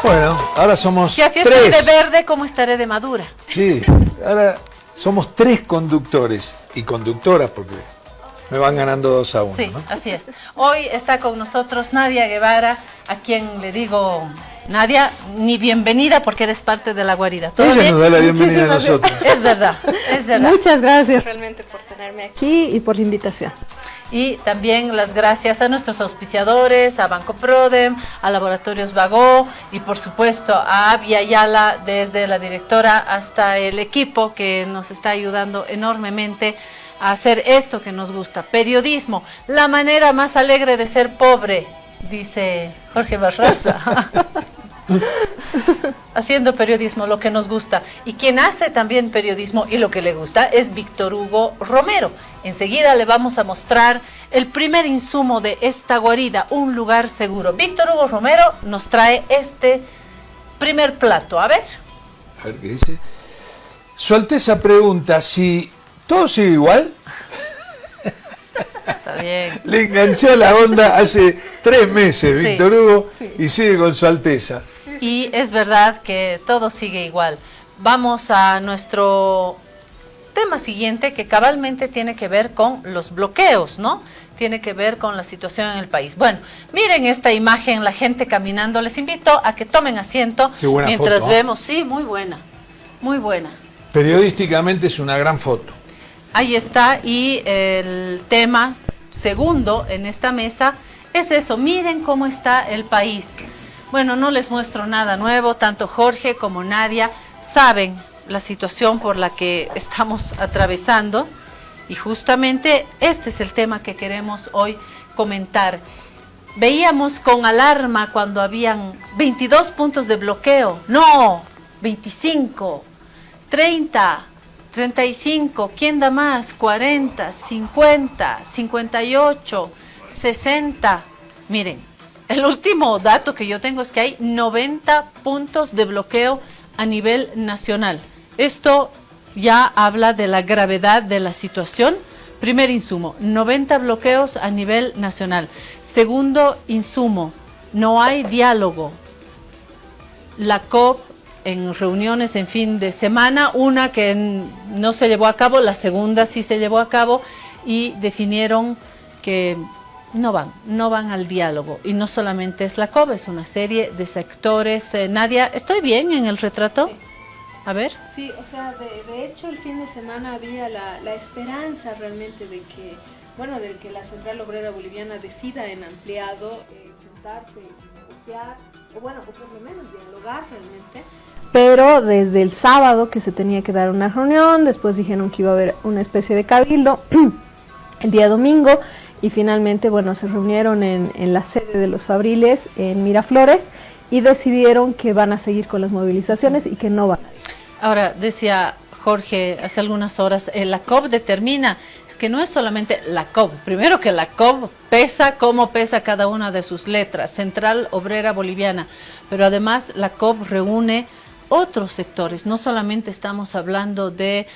Bueno, ahora somos si así tres. Estoy de verde, ¿cómo estaré de madura? Sí, ahora somos 3 conductores y conductoras porque me van ganando 2-1. Sí, ¿no? así es. Hoy está con nosotros Nadia Guevara, a quien le digo, Nadia, ni bienvenida porque eres parte de la guarida. ¿Todo Ella bien? nos da la bienvenida a nosotros. Es verdad, es verdad. Muchas gracias realmente por tenerme aquí y por la invitación. Y también las gracias a nuestros auspiciadores, a Banco Prodem, a Laboratorios Bagó y por supuesto a Avia Ayala, desde la directora hasta el equipo que nos está ayudando enormemente a hacer esto que nos gusta. Periodismo, la manera más alegre de ser pobre, dice Jorge Barraza. Haciendo periodismo, lo que nos gusta. Y quien hace también periodismo y lo que le gusta es Víctor Hugo Romero. Enseguida le vamos a mostrar el primer insumo de esta guarida, un lugar seguro. Víctor Hugo Romero nos trae este primer plato. A ver qué dice. Su Alteza pregunta si todo sigue igual. Está bien. Le enganchó la onda hace 3 meses, Sí, Víctor Hugo, sí. y sigue con Su Alteza. Y es verdad que todo sigue igual. Vamos a nuestro tema siguiente, que cabalmente tiene que ver con los bloqueos, ¿no? Tiene que ver con la situación en el país. Bueno, miren esta imagen, la gente caminando. Les invito a que tomen asiento. Qué buena mientras foto, ¿eh? vemos. Sí, muy buena, muy buena. Periodísticamente es una gran foto. Ahí está, y el tema segundo en esta mesa es eso. Miren cómo está el país. Bueno, no les muestro nada nuevo, tanto Jorge como Nadia saben la situación por la que estamos atravesando y justamente este es el tema que queremos hoy comentar. Veíamos con alarma cuando habían 22 puntos de bloqueo, no, 25, 30, 35, ¿quién da más? 40, 50, 58, 60, miren. El último dato que yo tengo es que hay 90 puntos de bloqueo a nivel nacional. Esto ya habla de la gravedad de la situación. Primer insumo, 90 bloqueos a nivel nacional. Segundo insumo, no hay diálogo. La COP en reuniones en fin de semana, una que no se llevó a cabo, la segunda sí se llevó a cabo y definieron que no van al diálogo. Y no solamente es la COP, es una serie de sectores. Nadia, ¿estoy bien en el retrato? Sí. A ver. Sí, o sea, de hecho el fin de semana había la esperanza realmente de que, bueno, de que la Central Obrera Boliviana decida en ampliado sentarse y negociar, o bueno, o por lo menos dialogar realmente. Pero desde el sábado que se tenía que dar una reunión, después dijeron que iba a haber una especie de cabildo el día domingo, y finalmente, bueno, se reunieron en la sede de los Fabriles en Miraflores y decidieron que van a seguir con las movilizaciones y que no van. Ahora, decía Jorge hace algunas horas, la COP determina, es que no es solamente la COP, primero que la COP pesa como pesa cada una de sus letras, Central Obrera Boliviana, pero además la COP reúne otros sectores, no solamente estamos hablando de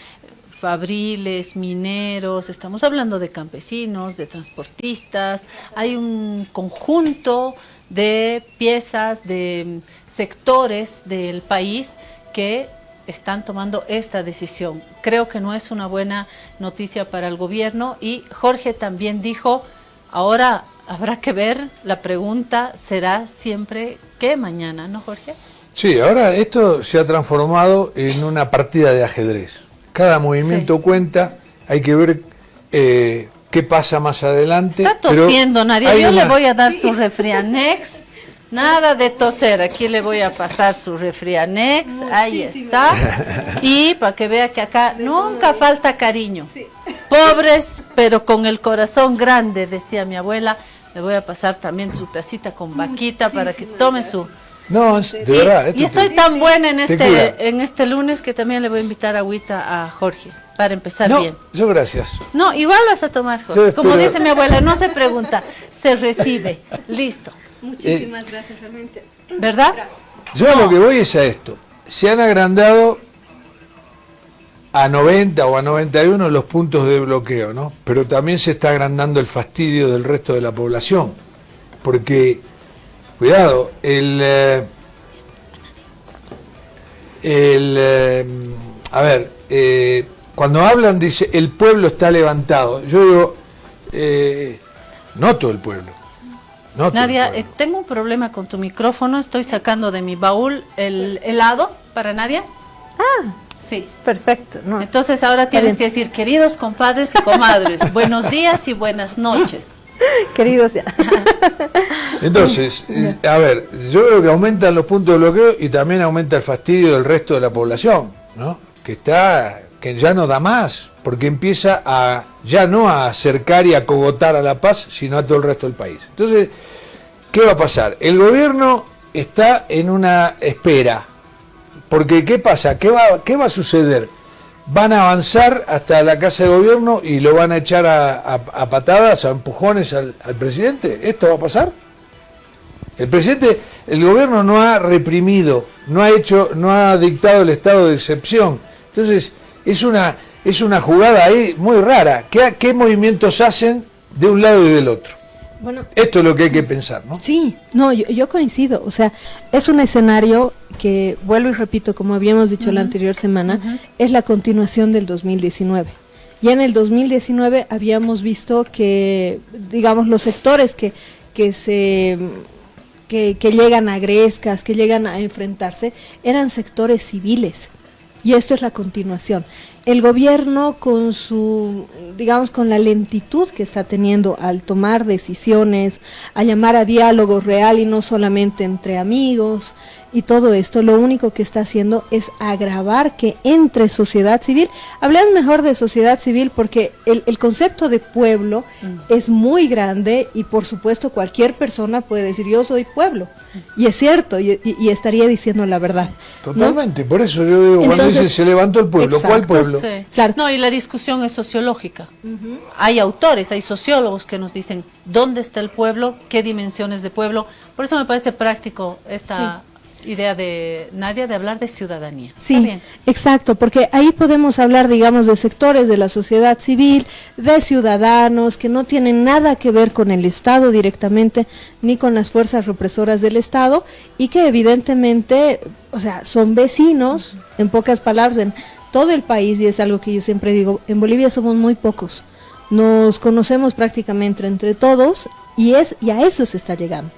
fabriles, mineros, estamos hablando de campesinos, de transportistas, hay un conjunto de piezas, de sectores del país que están tomando esta decisión. Creo que no es una buena noticia para el gobierno y Jorge también dijo, ahora habrá que ver, la pregunta será siempre ¿qué mañana? ¿No, Jorge? Sí, ahora esto se ha transformado en una partida de ajedrez. cada movimiento cuenta, hay que ver qué pasa más adelante. Está pero tosiendo, Nadia. hay Yo le una- voy a dar su Refrianex. Nada de toser. Aquí le voy a pasar su Refrianex. Ahí está. Y para que vea que acá nunca falta cariño. Pobres, pero con el corazón grande, decía mi abuela. Le voy a pasar también su tacita con vaquita para que tome su... No, de verdad. esto Y estoy te- tan buena en te cura. este lunes que también le voy a invitar agüita a Jorge para empezar No, bien. yo gracias. No, igual vas a tomar, Jorge. Sí, Como pero- dice mi abuela, no se pregunta, se recibe. Listo. Muchísimas gracias, realmente. ¿Verdad? Yo a lo que voy es a esto. Se han agrandado a 90 o a 91 los puntos de bloqueo, ¿no? Pero también se está agrandando el fastidio del resto de la población. Porque, cuidado, cuando hablan dice, el pueblo está levantado. Yo digo, no todo el pueblo. No todo el Nadia, pueblo. tengo un problema con tu micrófono. Estoy sacando de mi baúl el helado para Nadia. Ah, Sí. perfecto. No. Entonces ahora tienes bien. que decir, queridos compadres y comadres, buenos días y buenas noches. Queridos, ya. Entonces, a ver, yo creo que aumentan los puntos de bloqueo y también aumenta el fastidio del resto de la población, ¿no? Que ya no da más, porque empieza a ya no a acercar y a cogotar a la paz, sino a todo el resto del país. Entonces, ¿qué va a pasar? El gobierno está en una espera, porque ¿qué pasa? ¿Qué va a suceder? Van a avanzar hasta la Casa de Gobierno y lo van a echar a patadas, a empujones al presidente. ¿Esto va a pasar? El gobierno no ha reprimido, no ha dictado el estado de excepción. Entonces, es una jugada ahí muy rara. ¿Qué movimientos hacen de un lado y del otro? Bueno, Esto es lo que hay que pensar, ¿no? sí, no, yo coincido. O sea, es un escenario que, vuelvo y repito, como habíamos dicho la anterior semana, es la continuación del 2019. Ya en el 2019 habíamos visto que, digamos, los sectores que llegan a grescas, que llegan a enfrentarse, eran sectores civiles. Y esto es la continuación. El gobierno con su, digamos, con la lentitud que está teniendo al tomar decisiones, a llamar a diálogo real y no solamente entre amigos y todo esto, lo único que está haciendo es agravar que entre sociedad civil, hablemos mejor de sociedad civil porque el concepto de pueblo es muy grande y por supuesto cualquier persona puede decir yo soy pueblo y es cierto y estaría diciendo la verdad, ¿no? Totalmente, por eso yo digo, cuando Entonces, dicen se levantó el pueblo, ¿cuál exacto. pueblo? Sí. Claro. No, y la discusión es sociológica. Hay autores, hay sociólogos que nos dicen dónde está el pueblo, qué dimensiones de pueblo. Por eso me parece práctico esta idea de Nadia de hablar de ciudadanía. Está Sí, bien. exacto, porque ahí podemos hablar, digamos, de sectores de la sociedad civil, de ciudadanos que no tienen nada que ver con el Estado directamente, ni con las fuerzas represoras del Estado, y que evidentemente, o sea, son vecinos, en pocas palabras, en todo el país, y es algo que yo siempre digo, en Bolivia somos muy pocos, nos conocemos prácticamente entre todos, y a eso se está llegando,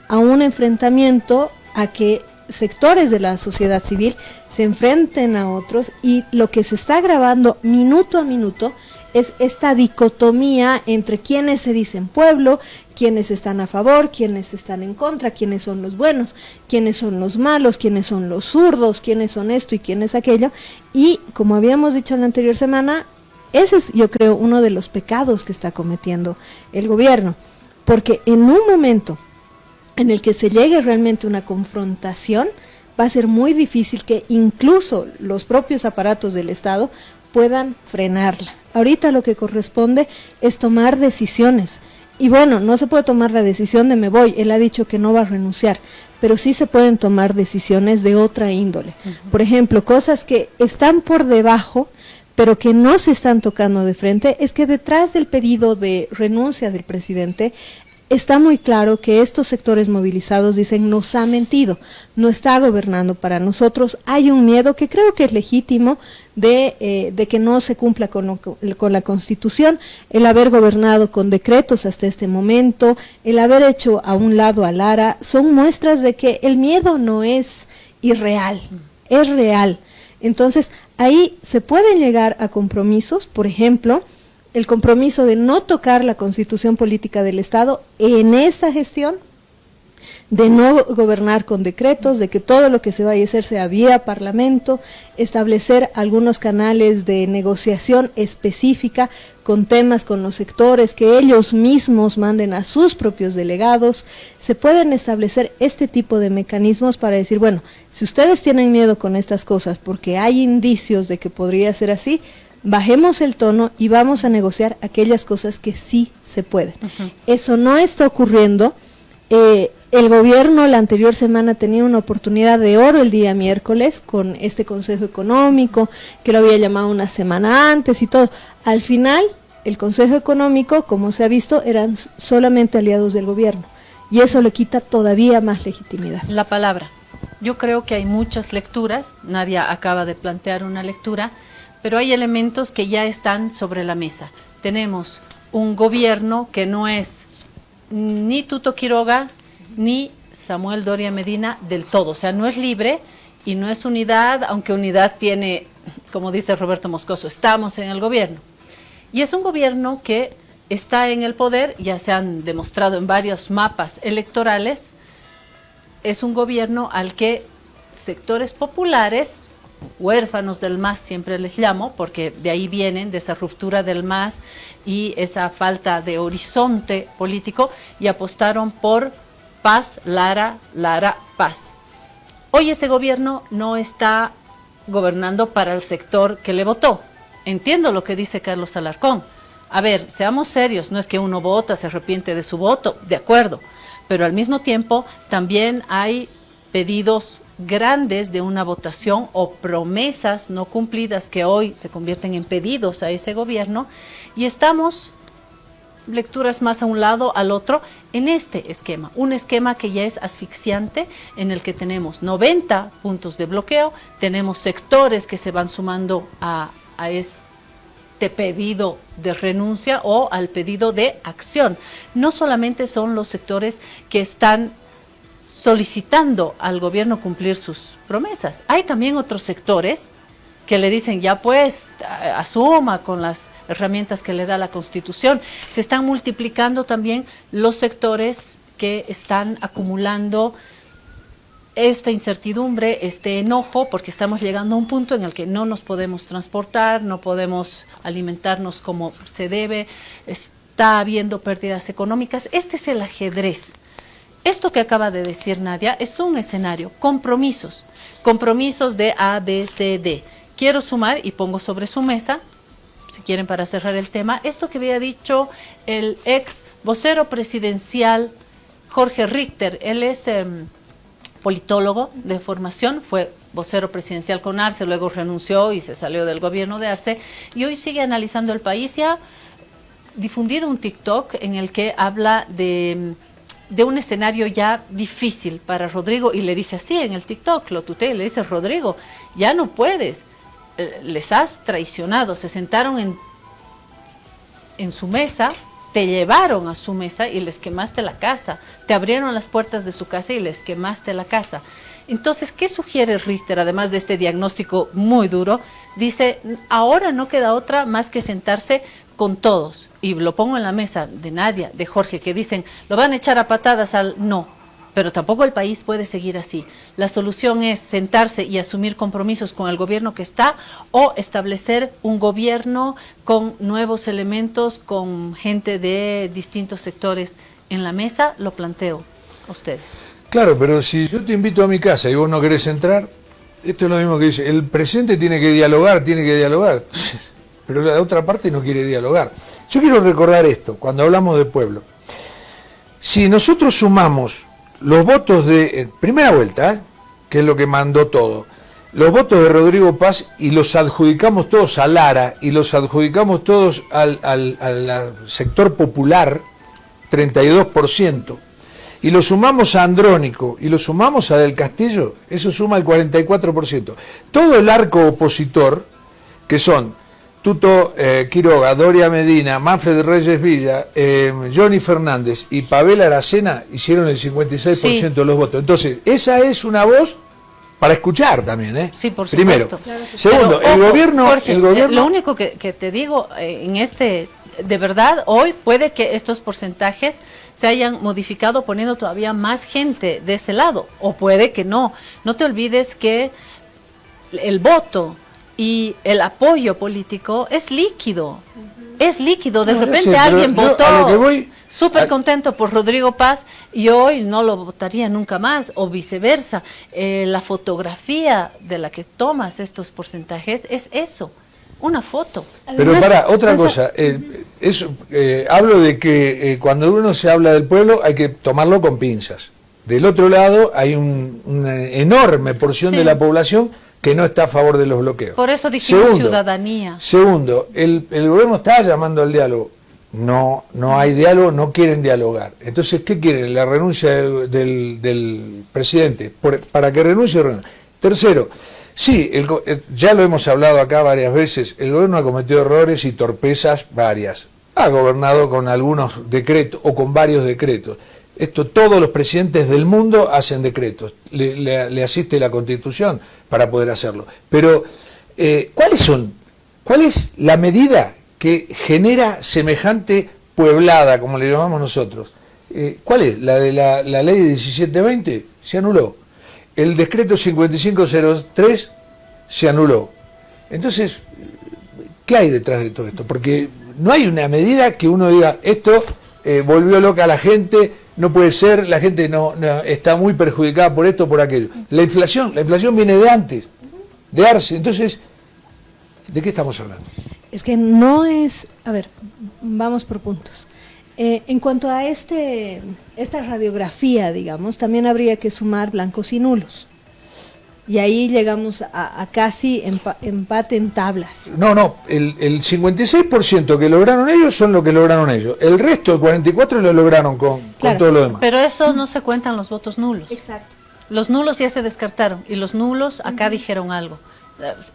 a un enfrentamiento, a que sectores de la sociedad civil se enfrenten a otros, y lo que se está grabando minuto a minuto es esta dicotomía entre quienes se dicen pueblo, quienes están a favor, quienes están en contra, quienes son los buenos, quienes son los malos, quienes son los zurdos, quienes son esto y quienes aquello, y como habíamos dicho en la anterior semana, ese es, yo creo, uno de los pecados que está cometiendo el gobierno, porque en un momento en el que se llegue realmente a una confrontación, va a ser muy difícil que incluso los propios aparatos del Estado puedan frenarla. Ahorita lo que corresponde es tomar decisiones. Y bueno, no se puede tomar la decisión de me voy, él ha dicho que no va a renunciar, pero sí se pueden tomar decisiones de otra índole. Por ejemplo, cosas que están por debajo, pero que no se están tocando de frente, es que detrás del pedido de renuncia del presidente, está muy claro que estos sectores movilizados dicen nos ha mentido, no está gobernando para nosotros, hay un miedo que creo que es legítimo de que no se cumpla con la Constitución, el haber gobernado con decretos hasta este momento, el haber hecho a un lado a Lara, son muestras de que el miedo no es irreal, es real. Entonces, ahí se pueden llegar a compromisos, por ejemplo, el compromiso de no tocar la Constitución Política del Estado en esa gestión, de no gobernar con decretos, de que todo lo que se vaya a hacer sea vía parlamento, establecer algunos canales de negociación específica con temas con los sectores, que ellos mismos manden a sus propios delegados. Se pueden establecer este tipo de mecanismos para decir, bueno, si ustedes tienen miedo con estas cosas porque hay indicios de que podría ser así, bajemos el tono y vamos a negociar aquellas cosas que sí se pueden. Eso no está ocurriendo. El gobierno la anterior semana tenía una oportunidad de oro el día miércoles con este Consejo Económico, que lo había llamado una semana antes y todo. Al final, el Consejo Económico, como se ha visto, eran solamente aliados del gobierno. Y eso le quita todavía más legitimidad. La palabra. Yo creo que hay muchas lecturas, Nadia acaba de plantear una lectura, pero hay elementos que ya están sobre la mesa. Tenemos un gobierno que no es ni Tuto Quiroga, ni Samuel Doria Medina del todo, o sea, no es libre y no es unidad, aunque unidad tiene, como dice Roberto Moscoso, estamos en el gobierno. Y es un gobierno que está en el poder, ya se han demostrado en varios mapas electorales, es un gobierno al que sectores populares, huérfanos del MAS siempre les llamo, porque de ahí vienen, de esa ruptura del MAS y esa falta de horizonte político, y apostaron por paz, Lara, paz. Hoy ese gobierno no está gobernando para el sector que le votó. Entiendo lo que dice Carlos Alarcón. A ver, seamos serios, no es que uno vota, se arrepiente de su voto, de acuerdo, pero al mismo tiempo también hay pedidos grandes de una votación o promesas no cumplidas que hoy se convierten en pedidos a ese gobierno, y estamos lecturas más a un lado, al otro, en este esquema, un esquema que ya es asfixiante, en el que tenemos 90 puntos de bloqueo, tenemos sectores que se van sumando a este pedido de renuncia o al pedido de acción. No solamente son los sectores que están solicitando al gobierno cumplir sus promesas, hay también otros sectores que le dicen, ya pues, asuma con las herramientas que le da la Constitución. Se están multiplicando también los sectores que están acumulando esta incertidumbre, este enojo, porque estamos llegando a un punto en el que no nos podemos transportar, no podemos alimentarnos como se debe, está habiendo pérdidas económicas. Este es el ajedrez. Esto que acaba de decir Nadia es un escenario, compromisos de A, B, C, D. Quiero sumar y pongo sobre su mesa, si quieren para cerrar el tema, esto que había dicho el ex vocero presidencial Jorge Richter. Él es politólogo de formación, fue vocero presidencial con Arce, luego renunció y se salió del gobierno de Arce, y hoy sigue analizando el país. Y ha difundido un TikTok en el que habla de un escenario ya difícil para Rodrigo, y le dice así en el TikTok, lo tutea y le dice, Rodrigo, ya no puedes, les has traicionado, se sentaron en su mesa, te llevaron a su mesa y les quemaste la casa, te abrieron las puertas de su casa y les quemaste la casa. Entonces, ¿qué sugiere Richter, además de este diagnóstico muy duro? Dice, ahora no queda otra más que sentarse con todos, y lo pongo en la mesa de Nadia, de Jorge, que dicen, lo van a echar a patadas al no, pero tampoco el país puede seguir así. La solución es sentarse y asumir compromisos con el gobierno que está, o establecer un gobierno con nuevos elementos, con gente de distintos sectores en la mesa. Lo planteo a ustedes. Claro, pero si yo te invito a mi casa y vos no querés entrar, esto es lo mismo que dice, el presidente tiene que dialogar, pero la otra parte no quiere dialogar. Yo quiero recordar esto, cuando hablamos de pueblo. Si nosotros sumamos los votos de primera vuelta, que es lo que mandó todo, los votos de Rodrigo Paz, y los adjudicamos todos a Lara, y los adjudicamos todos al sector popular, 32%, y lo sumamos a Andrónico, y lo sumamos a Del Castillo, eso suma el 44%. Todo el arco opositor, que son Tuto Quiroga, Doria Medina, Manfred Reyes Villa, Johnny Fernández y Pavel Aracena, hicieron el 56% de los votos. Entonces, esa es una voz para escuchar también, ¿eh? Sí, por Primero. supuesto. Segundo, Pero, el ojo, gobierno... Jorge, el gobierno lo único que te digo en de verdad, hoy puede que estos porcentajes se hayan modificado poniendo todavía más gente de ese lado, o puede que no. No te olvides que el voto y el apoyo político es líquido. Es líquido. De No, no repente sé, pero alguien yo votó a lo que voy- súper contento por Rodrigo Paz y hoy no lo votaría nunca más, o viceversa. La fotografía de la que tomas estos porcentajes es eso, una foto. Pero Además, para, otra pasa- cosa, hablo de que cuando uno se habla del pueblo hay que tomarlo con pinzas. Del otro lado hay una enorme porción Sí. de la población que no está a favor de los bloqueos. Por eso dijimos ciudadanía. Segundo, el gobierno está llamando al diálogo. No hay diálogo, no quieren dialogar. Entonces, ¿qué quieren? La renuncia del presidente. Para que renuncie, renuncie. Tercero, sí, ya lo hemos hablado acá varias veces, el gobierno ha cometido errores y torpezas varias. Ha gobernado con algunos decretos o con varios decretos. Esto todos los presidentes del mundo hacen decretos. Le asiste la Constitución para poder hacerlo. Pero, ¿cuál es la medida que genera semejante pueblada, como le llamamos nosotros? ¿Cuál es? ¿La de la ley de 1720? Se anuló. El decreto 5503 se anuló. Entonces, ¿qué hay detrás de todo esto? Porque no hay una medida que uno diga, esto volvió loca a la gente, no puede ser, la gente no está muy perjudicada por esto o por aquello. La inflación viene de antes, de Arce. Entonces, ¿de qué estamos hablando? Es que no es, a ver, vamos por puntos. En cuanto a esta radiografía, digamos, también habría que sumar blancos y nulos. Y ahí llegamos a casi empate en tablas. No, el 56% que lograron ellos son lo que lograron ellos. El resto, el 44%, lo lograron con Claro, todo lo demás. Pero eso no se cuentan los votos nulos. Exacto. Los nulos ya se descartaron y los nulos acá dijeron algo.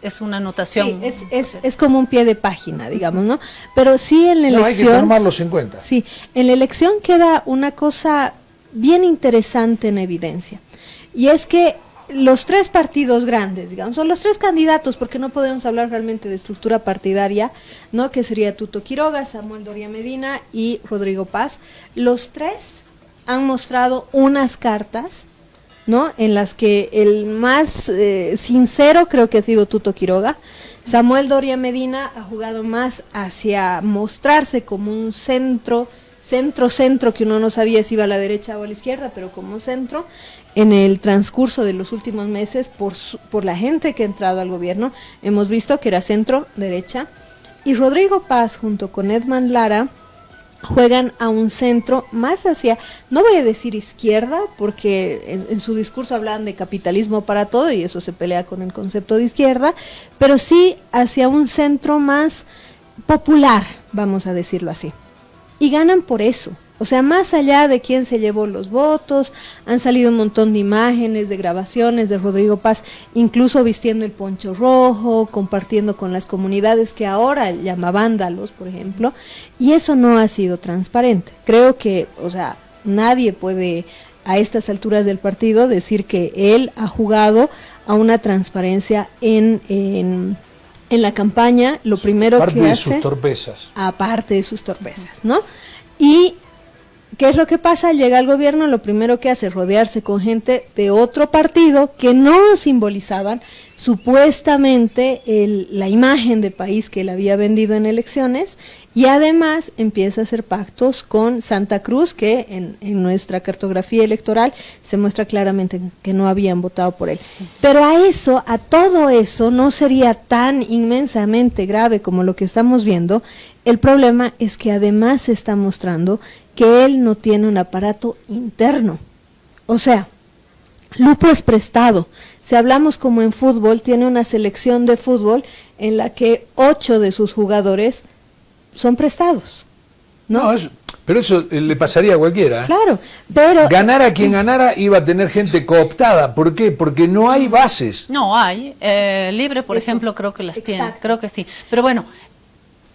Es una anotación. Sí, es como un pie de página, digamos, ¿no? Pero sí en la No, hay que elección... tomarlos en cuenta. Sí, en la elección queda una cosa bien interesante en evidencia. Y es que los tres partidos grandes, digamos, son los tres candidatos, porque no podemos hablar realmente de estructura partidaria, ¿no? Que sería Tuto Quiroga, Samuel Doria Medina y Rodrigo Paz. Los tres han mostrado unas cartas, ¿no? En las que el más sincero creo que ha sido Tuto Quiroga. Samuel Doria Medina ha jugado más hacia mostrarse como un centro, que uno no sabía si iba a la derecha o a la izquierda, pero como centro. En el transcurso de los últimos meses, por la gente que ha entrado al gobierno, hemos visto que era centro-derecha. Y Rodrigo Paz, junto con Edman Lara, juegan a un centro más hacia, no voy a decir izquierda, porque en su discurso hablan de capitalismo para todo y eso se pelea con el concepto de izquierda, pero sí hacia un centro más popular, vamos a decirlo así. Y ganan por eso. O sea, más allá de quién se llevó los votos, han salido un montón de imágenes, de grabaciones de Rodrigo Paz, incluso vistiendo el poncho rojo, compartiendo con las comunidades que ahora llama vándalos, por ejemplo, y eso no ha sido transparente. Creo que, o sea, nadie puede a estas alturas del partido decir que él ha jugado a una transparencia en la campaña. Lo primero Parte que de hace, sus torpezas. aparte de sus torpezas, ¿no? Y ¿qué es lo que pasa? Llega al gobierno, lo primero que hace es rodearse con gente de otro partido que no simbolizaban supuestamente la imagen de país que él había vendido en elecciones, y además empieza a hacer pactos con Santa Cruz, que en nuestra cartografía electoral se muestra claramente que no habían votado por él. Pero a todo eso no sería tan inmensamente grave como lo que estamos viendo. El problema es que además se está mostrando que él no tiene un aparato interno. O sea, Lupo es prestado. Si hablamos como en fútbol, tiene una selección de fútbol en la que 8 de sus jugadores son prestados, ¿no? Pero eso le pasaría a cualquiera. Claro, pero... Ganara quien ganara, iba a tener gente cooptada. ¿Por qué? Porque no hay bases. No hay. Libre, por ejemplo, creo que las tiene. Exacto. Creo que sí. Pero bueno,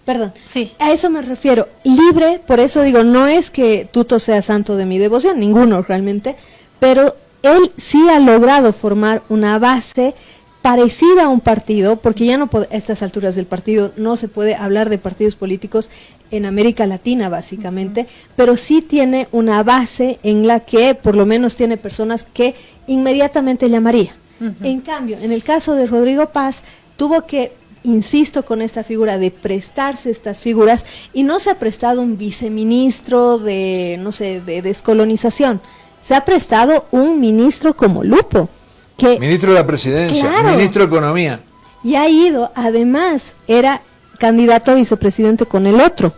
Perdón, sí. a eso me refiero. Libre, por eso digo, no es que Tuto sea santo de mi devoción, ninguno realmente, pero él sí ha logrado formar una base parecida a un partido, porque ya no a estas alturas del partido no se puede hablar de partidos políticos en América Latina básicamente, pero sí tiene una base en la que por lo menos tiene personas que inmediatamente llamaría. En cambio, en el caso de Rodrigo Paz, tuvo que, insisto con esta figura, de prestarse estas figuras, y no se ha prestado un viceministro de, no sé, de descolonización, se ha prestado un ministro como Lupo, que ministro de la Presidencia, claro, ministro de Economía. Y ha ido, además, era candidato a vicepresidente con el otro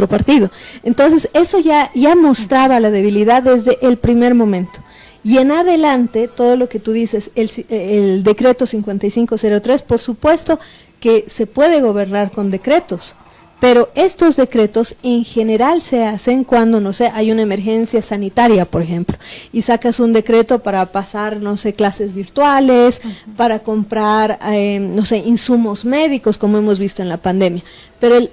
partido. Entonces, eso ya mostraba la debilidad desde el primer momento. Y en adelante, todo lo que tú dices, el decreto 5503, por supuesto que se puede gobernar con decretos, pero estos decretos en general se hacen cuando, no sé, hay una emergencia sanitaria, por ejemplo, y sacas un decreto para pasar, no sé, clases virtuales, para comprar, no sé, insumos médicos, como hemos visto en la pandemia. Pero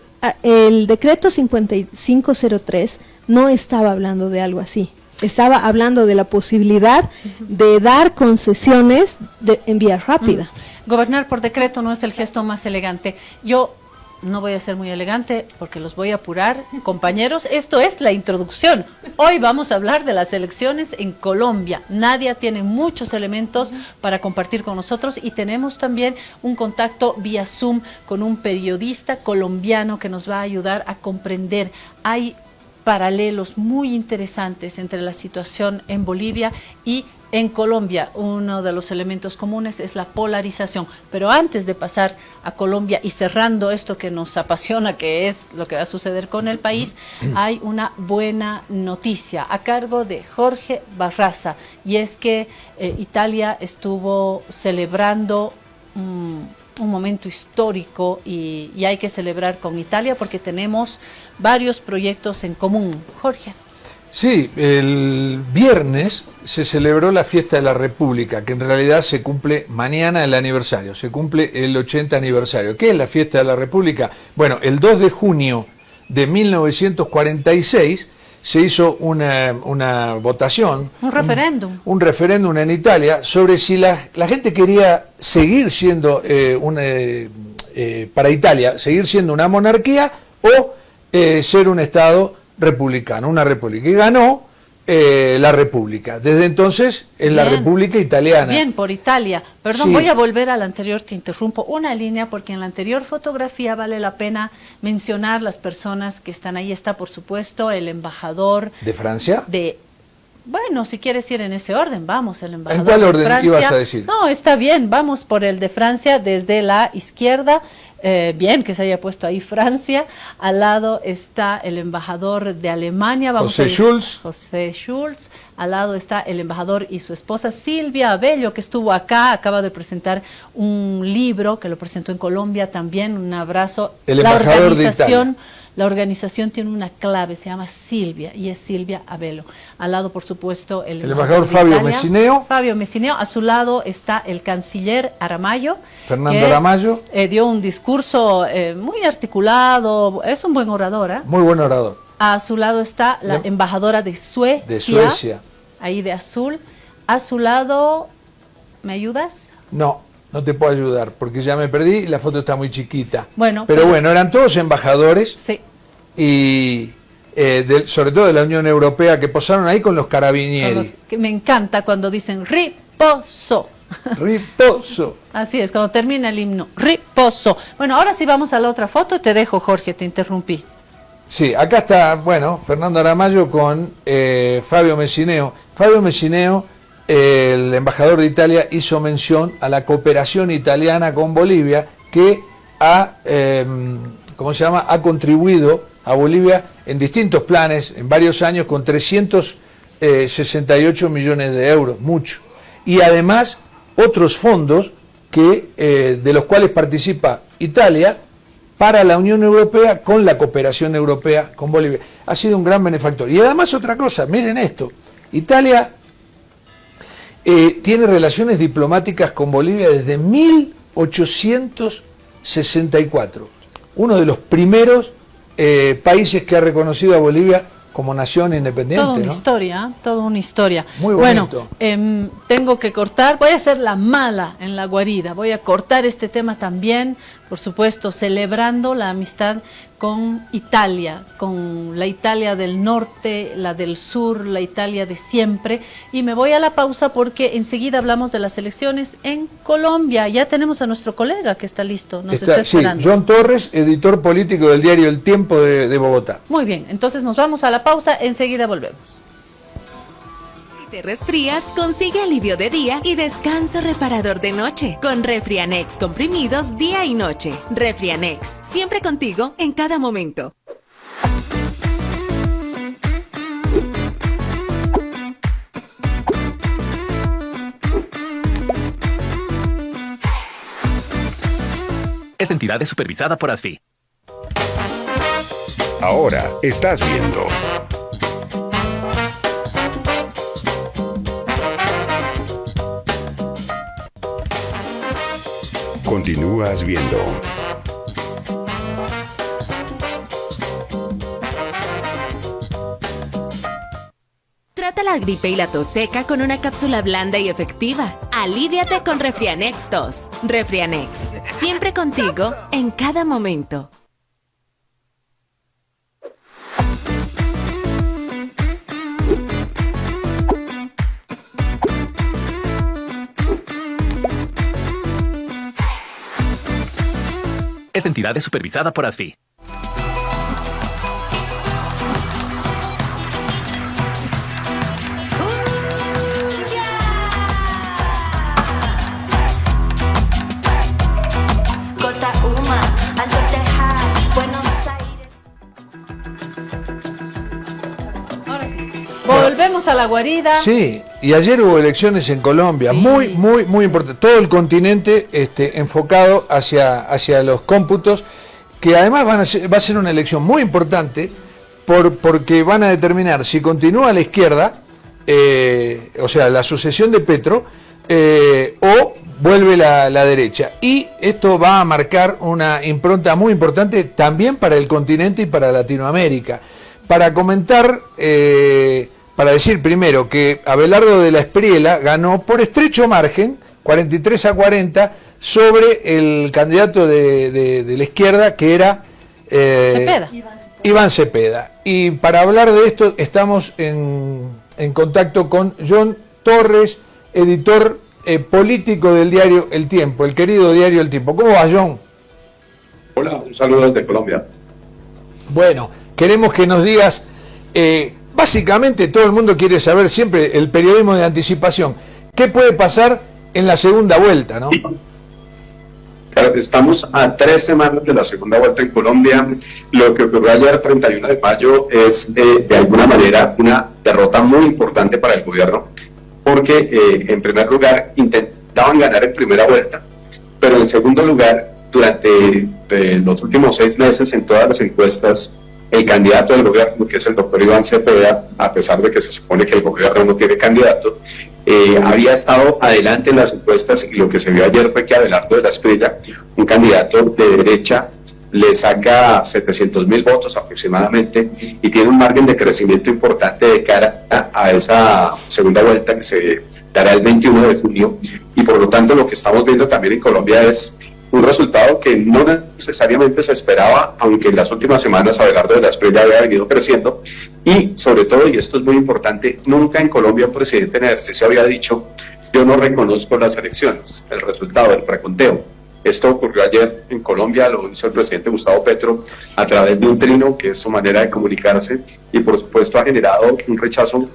el decreto 5503 no estaba hablando de algo así. Estaba hablando de la posibilidad de dar concesiones en vía rápida. Gobernar por decreto no es el gesto más elegante. Yo no voy a ser muy elegante porque los voy a apurar. Compañeros, esto es la introducción. Hoy vamos a hablar de las elecciones en Colombia. Nadia tiene muchos elementos para compartir con nosotros y tenemos también un contacto vía Zoom con un periodista colombiano que nos va a ayudar a comprender. Hay paralelos muy interesantes entre la situación en Bolivia y en Colombia. Uno de los elementos comunes es la polarización. Pero antes de pasar a Colombia y cerrando esto que nos apasiona, que es lo que va a suceder con el país, hay una buena noticia a cargo de Jorge Barraza, y es que Italia estuvo celebrando un momento histórico y hay que celebrar con Italia porque tenemos varios proyectos en común. Jorge. Sí, el viernes se celebró la fiesta de la República, que en realidad se cumple mañana el aniversario, se cumple el 80 aniversario. ¿Qué es la fiesta de la República? Bueno, el 2 de junio de 1946 se hizo una votación, un referéndum. Un referéndum en Italia sobre si la gente quería seguir siendo para Italia, seguir siendo una monarquía o ser un Estado republicano, una república. Y ganó la república. Desde entonces es la República Italiana. Bien, por Italia. Perdón, Sí. Voy a volver al anterior, te interrumpo una línea porque en la anterior fotografía vale la pena mencionar las personas que están ahí. Está, por supuesto, el embajador ¿De Francia? Bueno, si quieres ir en ese orden, vamos, el embajador ¿En cuál de orden Francia. ibas a decir? No, está bien, vamos por el de Francia desde la izquierda. Bien que se haya puesto ahí Francia. Al lado está el embajador de Alemania, José Schulz. José Schulz. Al lado está el embajador y su esposa Silvia Abello, que estuvo acá, acaba de presentar un libro que lo presentó en Colombia también. Un abrazo. El embajador de Italia. La organización tiene una clave, se llama Silvia, y es Silvia Abello. Al lado, por supuesto, el embajador de Fabio Italia, Messineo. Fabio Messineo. A su lado está el canciller Aramayo. Fernando Aramayo. Dio un discurso muy articulado, es un buen orador. Muy buen orador. A su lado está la embajadora de Suecia. De Suecia. Ahí de azul. A su lado, ¿me ayudas? No te puedo ayudar porque ya me perdí y la foto está muy chiquita. Bueno, pero bueno, eran todos embajadores. Sí. Y sobre todo de la Unión Europea, que posaron ahí con los carabinieri. Que me encanta cuando dicen riposo. Riposo. Así es, cuando termina el himno, riposo. Bueno, ahora sí vamos a la otra foto. Te dejo, Jorge, te interrumpí. Sí, acá está, bueno, Fernando Aramayo con Fabio Messineo. Fabio Messineo, el embajador de Italia, hizo mención a la cooperación italiana con Bolivia, que ha contribuido a Bolivia en distintos planes, en varios años, con 368 millones de euros, mucho. Y además, otros fondos de los cuales participa Italia para la Unión Europea con la cooperación europea con Bolivia. Ha sido un gran benefactor. Y además otra cosa, miren esto, Italia tiene relaciones diplomáticas con Bolivia desde 1864. Uno de los primeros países que ha reconocido a Bolivia como nación independiente, Toda una ¿no? historia, toda una historia. Muy bueno, bonito. tengo que cortar, voy a hacer la mala en la guarida, voy a cortar este tema también, por supuesto, celebrando la amistad con Italia, con la Italia del norte, la del sur, la Italia de siempre, y me voy a la pausa porque enseguida hablamos de las elecciones en Colombia. Ya tenemos a nuestro colega que está listo, nos está Sí, esperando. John Torres, editor político del diario El Tiempo de Bogotá. Muy bien, entonces nos vamos a la pausa, enseguida volvemos. Si te resfrías, consigue alivio de día y descanso reparador de noche con Refrianex comprimidos día y noche. Refrianex, siempre contigo en cada momento. Esta entidad es supervisada por ASFI. Ahora estás viendo Continúas viendo Trata la gripe y la tos seca con una cápsula blanda y efectiva. Alíviate con Refrianex Tos. Refrianex, siempre contigo en cada momento. Esta entidad es supervisada por ASFI. Volvemos a la guarida. Sí, y ayer hubo elecciones en Colombia, Sí. muy importante. Todo el continente enfocado hacia los cómputos, que además va a ser una elección muy importante porque van a determinar si continúa a la izquierda, o sea, la sucesión de Petro, o vuelve la derecha. Y esto va a marcar una impronta muy importante también para el continente y para Latinoamérica. Para comentar... para decir primero que Abelardo de la Espriella ganó por estrecho margen, 43-40, sobre el candidato de la izquierda, que era Cepeda. Iván Cepeda. Y para hablar de esto estamos en contacto con John Torres, editor político del diario El Tiempo, el querido diario El Tiempo. ¿Cómo va, John? Hola, un saludo desde Colombia. Bueno, queremos que nos digas... básicamente todo el mundo quiere saber siempre el periodismo de anticipación. ¿Qué puede pasar en la segunda vuelta, no? Claro, estamos a 3 semanas de la segunda vuelta en Colombia. Lo que ocurrió ayer, 31 de mayo, es de alguna manera una derrota muy importante para el gobierno, porque en primer lugar intentaban ganar en primera vuelta, pero en segundo lugar, durante los últimos 6 meses en todas las encuestas, el candidato del gobierno, que es el doctor Iván Cepeda, a pesar de que se supone que el gobierno no tiene candidato, había estado adelante en las encuestas, y lo que se vio ayer fue que Abelardo de la Espriella, un candidato de derecha, le saca 700.000 votos aproximadamente y tiene un margen de crecimiento importante de cara a esa segunda vuelta que se dará el 21 de junio, y por lo tanto lo que estamos viendo también en Colombia es un resultado que no necesariamente se esperaba, aunque en las últimas semanas Abelardo de la Espriella había venido creciendo, y sobre todo, y esto es muy importante, nunca en Colombia un presidente en ejercicio había dicho: yo no reconozco las elecciones, el resultado del preconteo. Esto ocurrió ayer en Colombia, lo hizo el presidente Gustavo Petro a través de un trino, que es su manera de comunicarse, y por supuesto ha generado un rechazo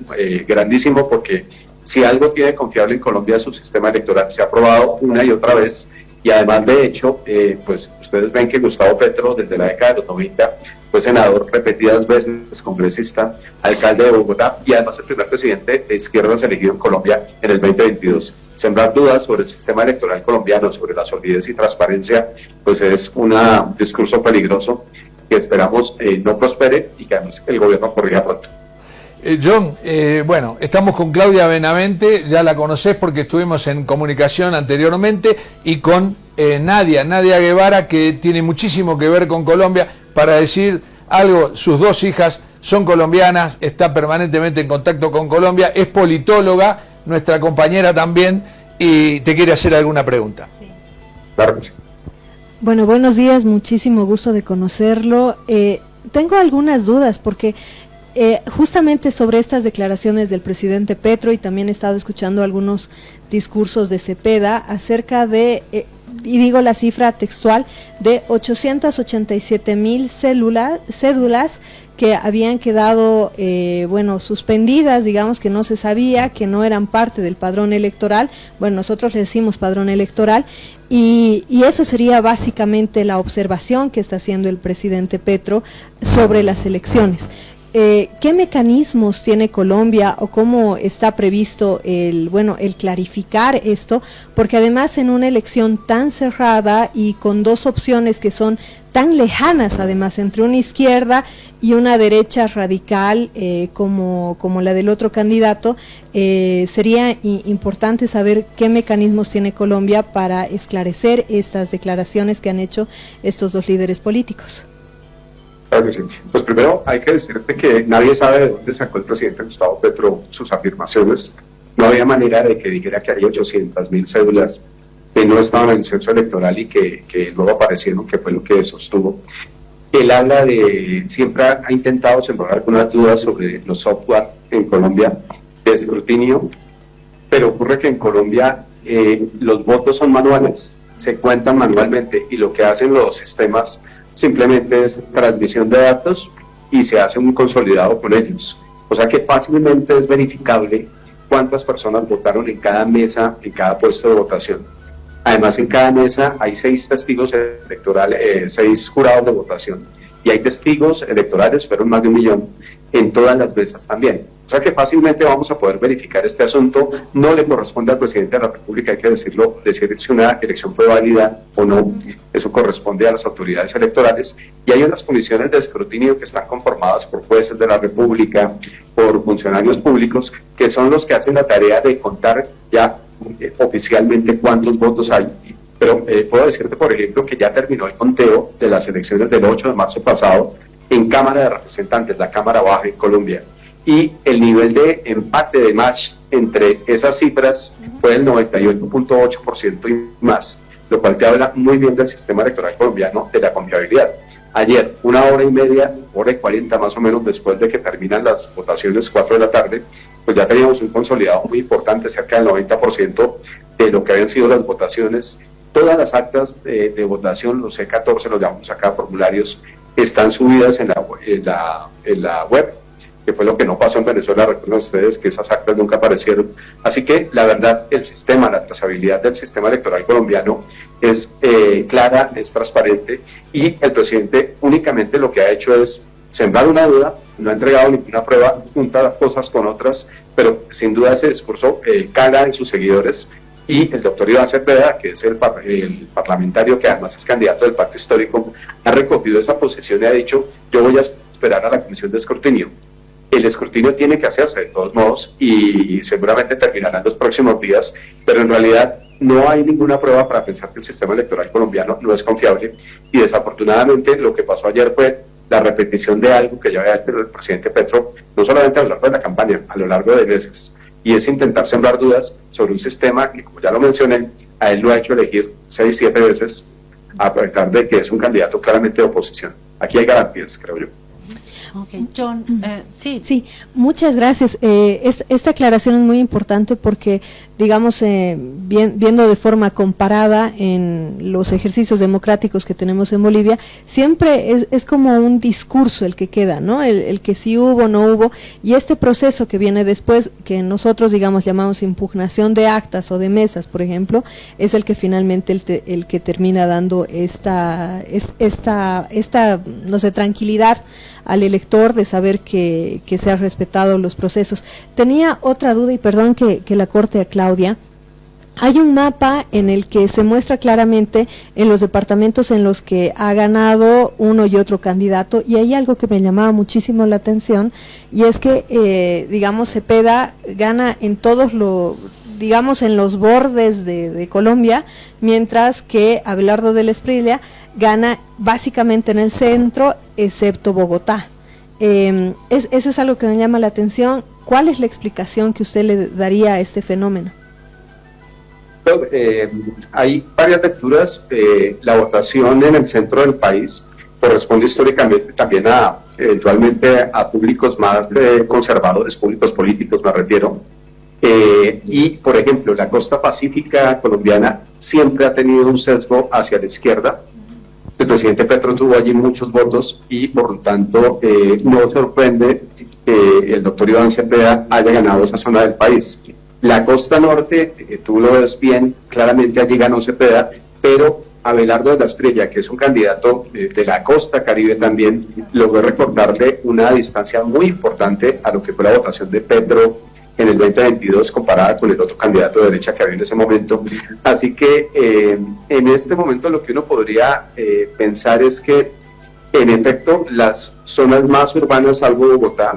grandísimo, porque si algo tiene confiable en Colombia es su sistema electoral. Se ha probado una y otra vez. Y además, de hecho, pues ustedes ven que Gustavo Petro, desde la década de los 90, fue senador repetidas veces, congresista, alcalde de Bogotá, y además el primer presidente de izquierdas elegido en Colombia en el 2022. Sembrar dudas sobre el sistema electoral colombiano, sobre la solidez y transparencia, pues es un discurso peligroso que esperamos no prospere y que además el gobierno corrija pronto. John, bueno, estamos con Claudia Benavente, ya la conocés porque estuvimos en comunicación anteriormente, y con Nadia Guevara, que tiene muchísimo que ver con Colombia, para decir algo, sus dos hijas son colombianas, está permanentemente en contacto con Colombia, es politóloga, nuestra compañera también, y te quiere hacer alguna pregunta. Sí. Claro que sí. Bueno, buenos días, muchísimo gusto de conocerlo. Tengo algunas dudas porque justamente sobre estas declaraciones del presidente Petro, y también he estado escuchando algunos discursos de Cepeda acerca de, y digo la cifra textual, de 887,000 cédulas que habían quedado, suspendidas, digamos, que no se sabía, que no eran parte del padrón electoral. Bueno, nosotros le decimos padrón electoral, y eso sería básicamente la observación que está haciendo el presidente Petro sobre las elecciones. ¿Qué mecanismos tiene Colombia o cómo está previsto el clarificar esto? Porque además en una elección tan cerrada y con dos opciones que son tan lejanas, además, entre una izquierda y una derecha radical como la del otro candidato, sería importante saber qué mecanismos tiene Colombia para esclarecer estas declaraciones que han hecho estos dos líderes políticos. Claro que sí. Pues primero hay que decirte que nadie sabe de dónde sacó el presidente Gustavo Petro sus afirmaciones. No había manera de que dijera que había 800,000 cédulas que no estaban en el censo electoral y que luego aparecieron, que fue lo que sostuvo. Él habla de, siempre ha intentado sembrar algunas dudas sobre los software en Colombia de escrutinio, pero ocurre que en Colombia los votos son manuales, se cuentan manualmente, y lo que hacen los sistemas simplemente es transmisión de datos y se hace un consolidado con ellos. O sea que fácilmente es verificable cuántas personas votaron en cada mesa, en cada puesto de votación. Además, en cada mesa hay 6 testigos electorales, 6 jurados de votación, y hay testigos electorales, fueron más de 1 millón, en todas las mesas también. O sea que fácilmente vamos a poder verificar este asunto. No le corresponde al presidente de la República, hay que decirlo, decir si una elección fue válida o no. Eso corresponde a las autoridades electorales, y hay unas comisiones de escrutinio que están conformadas por jueces de la República, por funcionarios públicos, que son los que hacen la tarea de contar ya oficialmente cuántos votos hay. Pero puedo decirte, por ejemplo, que ya terminó el conteo de las elecciones del 8 de marzo pasado en Cámara de Representantes, la Cámara Baja en Colombia, y el nivel de empate de match entre esas cifras fue del 98.8% y más, lo cual te habla muy bien del sistema electoral colombiano, de la confiabilidad. Ayer, 1 hora y media, 1:40 más o menos, después de que terminan las votaciones, 4 de la tarde, pues ya teníamos un consolidado muy importante, cerca del 90% de lo que habían sido las votaciones. Todas las actas de votación, los C14, los llamamos acá formularios, están subidas en la web, que fue lo que no pasó en Venezuela. Recuerden ustedes que esas actas nunca aparecieron. Así que la verdad, el sistema, la trazabilidad del sistema electoral colombiano es clara, es transparente, y el presidente únicamente lo que ha hecho es sembrar una duda, no ha entregado ninguna prueba, junta cosas con otras, pero sin duda ese discurso cala en sus seguidores. Y el doctor Iván Cepeda, que es el parlamentario que además es candidato del Pacto Histórico, ha recogido esa posición y ha dicho: yo voy a esperar a la comisión de escrutinio. El escrutinio tiene que hacerse de todos modos y seguramente terminará en los próximos días, pero en realidad no hay ninguna prueba para pensar que el sistema electoral colombiano no es confiable, y desafortunadamente lo que pasó ayer fue la repetición de algo que ya había hecho el presidente Petro, no solamente a lo largo de la campaña, a lo largo de meses, y es intentar sembrar dudas sobre un sistema que, como ya lo mencioné, a él lo ha hecho elegir 6-7 veces, a pesar de que es un candidato claramente de oposición. Aquí hay garantías, creo yo. Okay. John, sí, muchas gracias. Esta aclaración es muy importante porque, digamos, viendo de forma comparada en los ejercicios democráticos que tenemos en Bolivia, siempre es como un discurso el que queda, ¿no? El que sí hubo, no hubo, y este proceso que viene después, que nosotros, digamos, llamamos impugnación de actas o de mesas, por ejemplo, es el que finalmente el que termina dando esta no sé, tranquilidad al elector de saber que se han respetado los procesos. Tenía otra duda, y perdón que la corte a Claudia. Hay un mapa en el que se muestra claramente en los departamentos en los que ha ganado uno y otro candidato, y hay algo que me llamaba muchísimo la atención, y es que, digamos, Cepeda gana en todos digamos, en los bordes de Colombia, mientras que Abelardo del Espriella gana básicamente en el centro, excepto Bogotá. Eso es algo que me llama la atención. ¿Cuál es la explicación que usted le daría a este fenómeno? Hay varias lecturas. La votación en el centro del país corresponde históricamente también eventualmente a públicos más conservadores, públicos políticos me refiero. Y, por ejemplo, la costa pacífica colombiana siempre ha tenido un sesgo hacia la izquierda. El presidente Petro tuvo allí muchos votos y, por lo tanto, no sorprende que el doctor Iván Cepeda haya ganado esa zona del país. La costa norte, tú lo ves bien, claramente allí ganó Cepeda, pero Abelardo de la Espriella, que es un candidato de la costa caribe también, logró recordarle una distancia muy importante a lo que fue la votación de Petro en el 2022 comparada con el otro candidato de derecha que había en ese momento. Así que en este momento lo que uno podría pensar es que en efecto las zonas más urbanas, salvo Bogotá,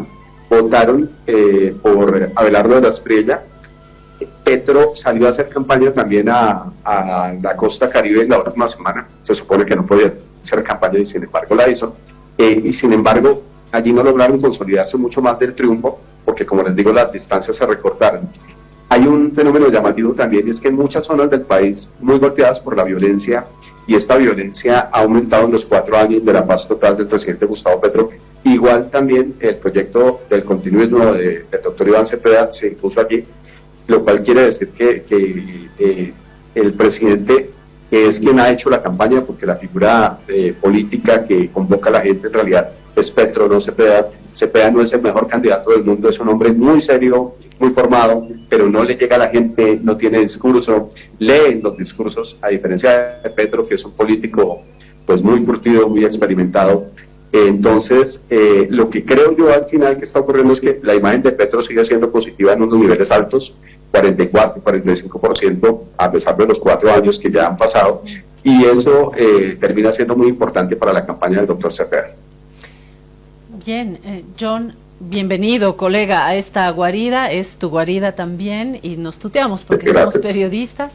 votaron por Abelardo de la Espriella. Petro salió a hacer campaña también a la costa caribe en la última semana. Se supone que no podía hacer campaña y sin embargo la hizo. Y sin embargo allí no lograron consolidarse mucho más del triunfo, porque como les digo, las distancias se recortaron. Hay un fenómeno llamativo también, y es que en muchas zonas del país, muy golpeadas por la violencia, y esta violencia ha aumentado en los 4 años de la paz total del presidente Gustavo Petro, igual también el proyecto del continuismo del doctor Iván Cepeda se impuso allí, lo cual quiere decir que el presidente, que es quien ha hecho la campaña, porque la figura política que convoca a la gente en realidad es Petro, no Cepeda. Cepeda no es el mejor candidato del mundo, es un hombre muy serio, muy formado, pero no le llega a la gente, no tiene discurso, lee los discursos, a diferencia de Petro, que es un político pues muy curtido, muy experimentado. Entonces, lo que creo yo al final que está ocurriendo es que la imagen de Petro sigue siendo positiva en unos niveles altos, 44, 45%, a pesar de los 4 años que ya han pasado, y eso termina siendo muy importante para la campaña del doctor Cepeda. Bien, John, bienvenido, colega, a esta guarida, es tu guarida también, y nos tuteamos porque somos periodistas.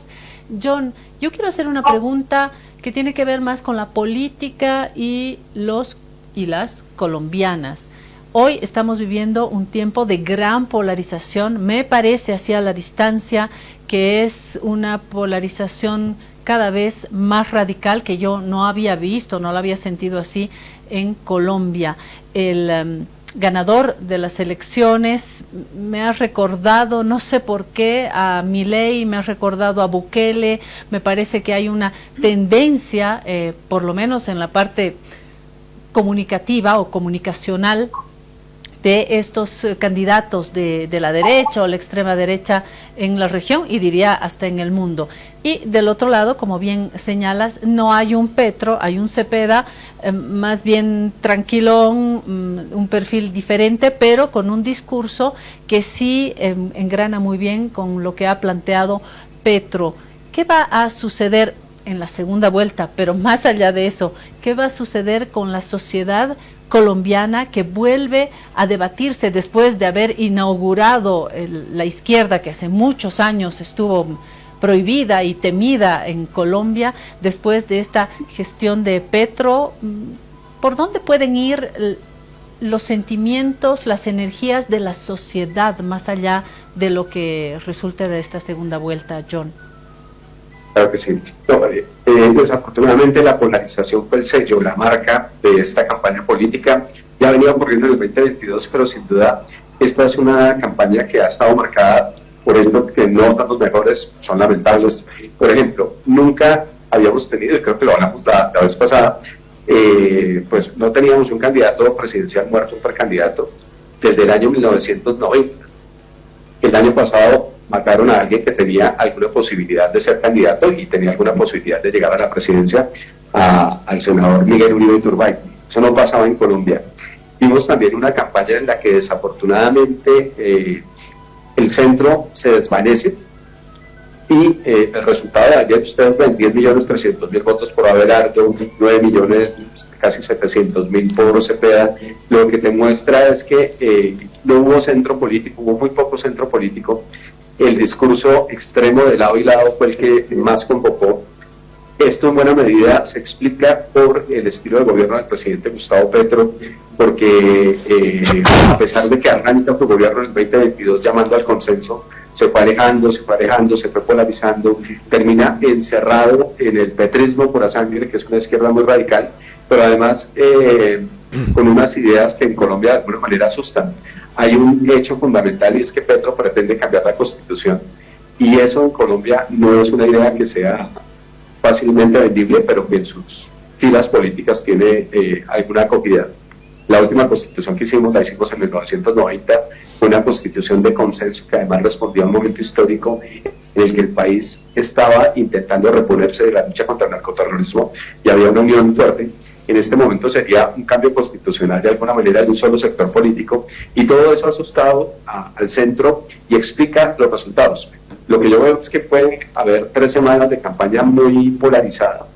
John, yo quiero hacer una pregunta que tiene que ver más con la política y las colombianas. Hoy estamos viviendo un tiempo de gran polarización, me parece hacia la distancia, que es una polarización cada vez más radical que yo no había visto, no la había sentido así en Colombia. El ganador de las elecciones me ha recordado, no sé por qué, a Milei, me ha recordado a Bukele. Me parece que hay una tendencia, por lo menos en la parte comunicativa o comunicacional, de estos candidatos de la derecha o la extrema derecha en la región y diría hasta en el mundo. Y del otro lado, como bien señalas, no hay un Petro, hay un Cepeda más bien tranquilón, un perfil diferente, pero con un discurso que sí engrana muy bien con lo que ha planteado Petro. ¿Qué va a suceder en la segunda vuelta? Pero más allá de eso, ¿qué va a suceder con la sociedad colombiana que vuelve a debatirse después de haber inaugurado la izquierda, que hace muchos años estuvo prohibida y temida en Colombia, después de esta gestión de Petro? ¿Por dónde pueden ir los sentimientos, las energías de la sociedad, más allá de lo que resulte de esta segunda vuelta, John? Claro que sí. Desafortunadamente la polarización fue el sello, la marca de esta campaña política. Ya venía ocurriendo en el 2022, pero sin duda esta es una campaña que ha estado marcada por esto, que no los mejores son lamentables. Por ejemplo, nunca habíamos tenido, y creo que lo hablamos la vez pasada, pues no teníamos un candidato presidencial muerto, un precandidato, desde el año 1990. El año pasado mataron a alguien que tenía alguna posibilidad de ser candidato y tenía alguna posibilidad de llegar a la presidencia, al senador Miguel Uribe Iturbay. Eso no pasaba en Colombia. Vimos también una campaña en la que desafortunadamente el centro se desvanece y el resultado de ayer, ustedes ven, 10.300.000 votos por Abelardo, 9 millones, casi 700.000 por Cepeda. Lo que te muestra es que no hubo centro político, hubo muy poco centro político, el discurso extremo de lado y lado fue el que más convocó. Esto en buena medida se explica por el estilo de gobierno del presidente Gustavo Petro, porque a pesar de que arranca su gobierno en el 2022 llamando al consenso, se fue alejando, se fue polarizando, termina encerrado en el petrismo pura sangre, que es una izquierda muy radical, pero además con unas ideas que en Colombia de alguna manera asustan. Hay un hecho fundamental y es que Petro pretende cambiar la Constitución, y eso en Colombia no es una idea que sea fácilmente vendible, pero que en sus filas políticas tiene alguna acogida. La última constitución que hicimos, la hicimos en 1990, fue una constitución de consenso que además respondía a un momento histórico en el que el país estaba intentando reponerse de la lucha contra el narcoterrorismo y había una unión fuerte. En este momento sería un cambio constitucional de alguna manera de un solo sector político, y todo eso ha asustado al centro y explica los resultados. Lo que yo veo es que puede haber 3 semanas de campaña muy polarizada,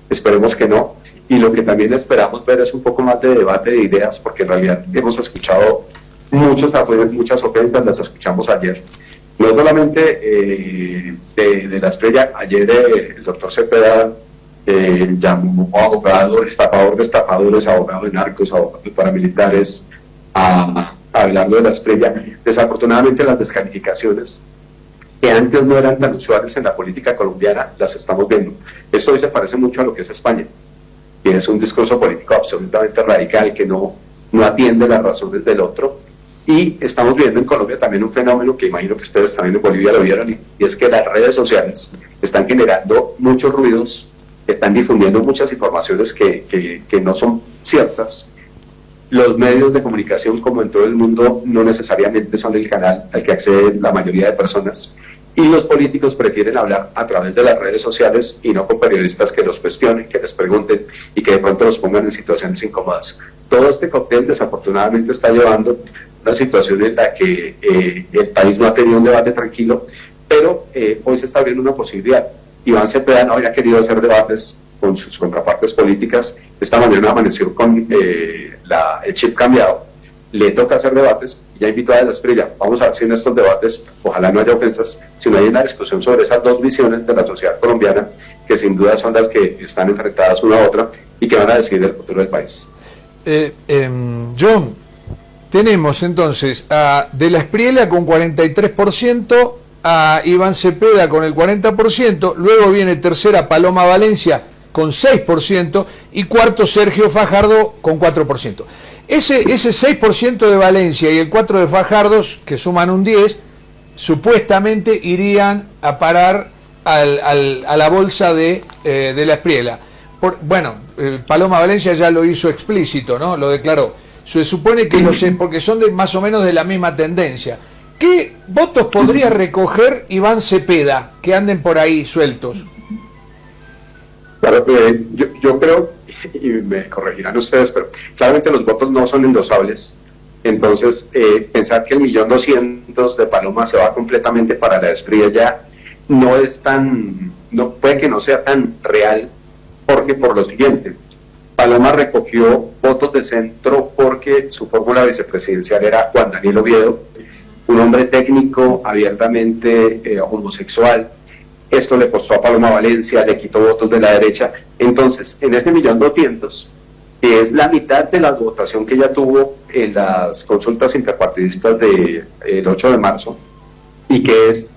esperemos que no, y lo que también esperamos ver es un poco más de debate de ideas, porque en realidad hemos escuchado muchas ofensas, las escuchamos ayer, no solamente de la Estrella. Ayer el doctor Cepeda llamó abogado, estafador de estafadores, abogado de narcos, abogado de paramilitares, hablando de la Estrella. Desafortunadamente las descalificaciones que antes no eran tan usuales en la política colombiana, las estamos viendo. Esto hoy se parece mucho a lo que es España, y es un discurso político absolutamente radical que no atiende las razones del otro. Y estamos viendo en Colombia también un fenómeno que imagino que ustedes también en Bolivia lo vieron, y es que las redes sociales están generando muchos ruidos, están difundiendo muchas informaciones que no son ciertas. Los medios de comunicación, como en todo el mundo, no necesariamente son el canal al que acceden la mayoría de personas, y los políticos prefieren hablar a través de las redes sociales y no con periodistas que los cuestionen, que les pregunten y que de pronto los pongan en situaciones incómodas. Todo este cóctel desafortunadamente está llevando a una situación en la que el país no ha tenido un debate tranquilo, pero hoy se está abriendo una posibilidad. Iván Cepeda no había querido hacer debates con sus contrapartes políticas. Esta mañana amaneció con el chip cambiado, le toca hacer debates, y ya invitó a De la Espriella. Vamos a ver si en estos debates, ojalá no haya ofensas, sino hay una discusión sobre esas dos visiones de la sociedad colombiana, que sin duda son las que están enfrentadas una a otra y que van a decidir el futuro del país. John, tenemos entonces a De la Espriella con 43%, a Iván Cepeda con el 40%, luego viene tercera Paloma Valencia con 6% y cuarto Sergio Fajardo con 4%. Ese 6% de Valencia y el 4% de Fajardo, que suman un 10%, supuestamente irían a parar a la bolsa de la Espriella. Paloma Valencia ya lo hizo explícito, ¿no? Lo declaró. Se supone que porque son más o menos de la misma tendencia. ¿Qué votos podría recoger Iván Cepeda que anden por ahí sueltos? Claro, yo creo, y me corregirán ustedes, pero claramente los votos no son endosables. Entonces, pensar que el 1.200.000 de Paloma se va completamente para la Espriella no es puede que no sea tan real, porque por lo siguiente, Paloma recogió votos de centro porque su fórmula vicepresidencial era Juan Daniel Oviedo, un hombre técnico, abiertamente homosexual. Esto le costó a Paloma Valencia, le quitó votos de la derecha. Entonces, en ese 1.200.000, que es la mitad de la votación que ella tuvo en las consultas interpartidistas del 8 de marzo, y que es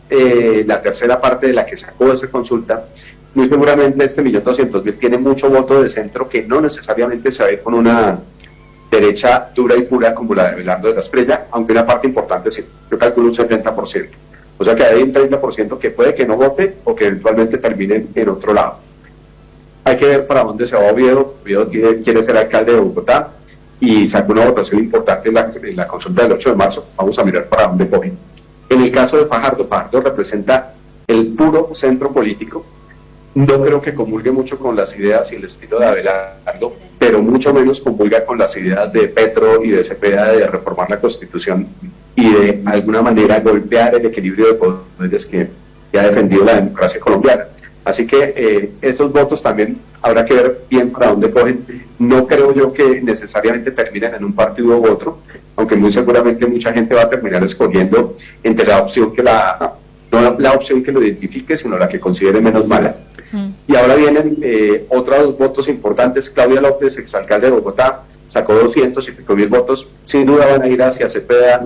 la tercera parte de la que sacó esa consulta, muy seguramente este 1.200.000 tiene mucho voto de centro que no necesariamente se ve con una derecha dura y pura como la de Belardo de la Espriella, aunque una parte importante sí, yo calculo un 70%. O sea que hay un 30% que puede que no vote o que eventualmente termine en otro lado. Hay que ver para dónde se va Oviedo. Oviedo quiere ser alcalde de Bogotá y sacó una votación importante en la consulta del 8 de marzo. Vamos a mirar para dónde coge. En el caso de Fajardo representa el puro centro político. No creo que comulgue mucho con las ideas y el estilo de Abelardo, pero mucho menos comulga con las ideas de Petro y de Cepeda de reformar la Constitución y de alguna manera golpear el equilibrio de poderes que ha defendido la democracia colombiana. Así que esos votos también habrá que ver bien para dónde cogen. No creo yo que necesariamente terminen en un partido u otro, aunque muy seguramente mucha gente va a terminar escogiendo entre la opción que la no la opción que lo identifique, sino la que considere menos mala. Y ahora vienen otros 2 votos importantes. Claudia López, exalcalde de Bogotá, sacó 200 y pico mil votos, sin duda van a ir hacia Cepeda.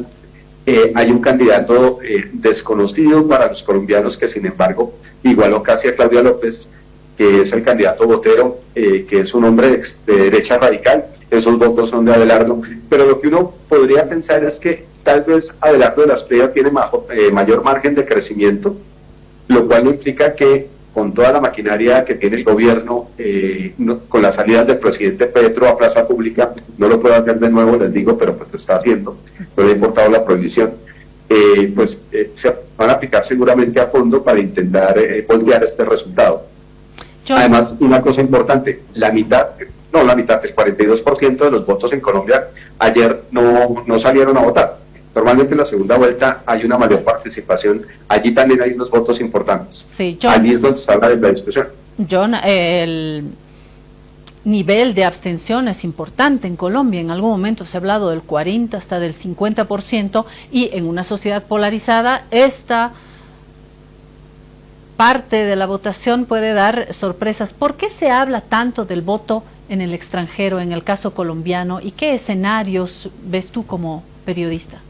Hay un candidato desconocido para los colombianos que sin embargo igualó casi a Claudia López, que es el candidato Botero, que es un hombre de derecha radical. Esos votos son de Abelardo, pero lo que uno podría pensar es que tal vez Abelardo de la Espriella tiene mayor margen de crecimiento, lo cual no implica que con toda la maquinaria que tiene el gobierno, con las salidas del presidente Petro a plaza pública, no lo puedo hacer de nuevo, les digo, pero pues lo está haciendo, no le ha importado la prohibición, se van a aplicar seguramente a fondo para intentar voltear este resultado. Además, una cosa importante, el 42% de los votos en Colombia ayer no salieron a votar. Normalmente en la segunda vuelta hay una mayor participación, allí también hay unos votos importantes. Sí, John, allí es donde está la discusión. John, el nivel de abstención es importante en Colombia. En algún momento se ha hablado del 40 hasta del 50%, y en una sociedad polarizada esta parte de la votación puede dar sorpresas. ¿Por qué se habla tanto del voto en el extranjero, en el caso colombiano, y qué escenarios ves tú como periodista?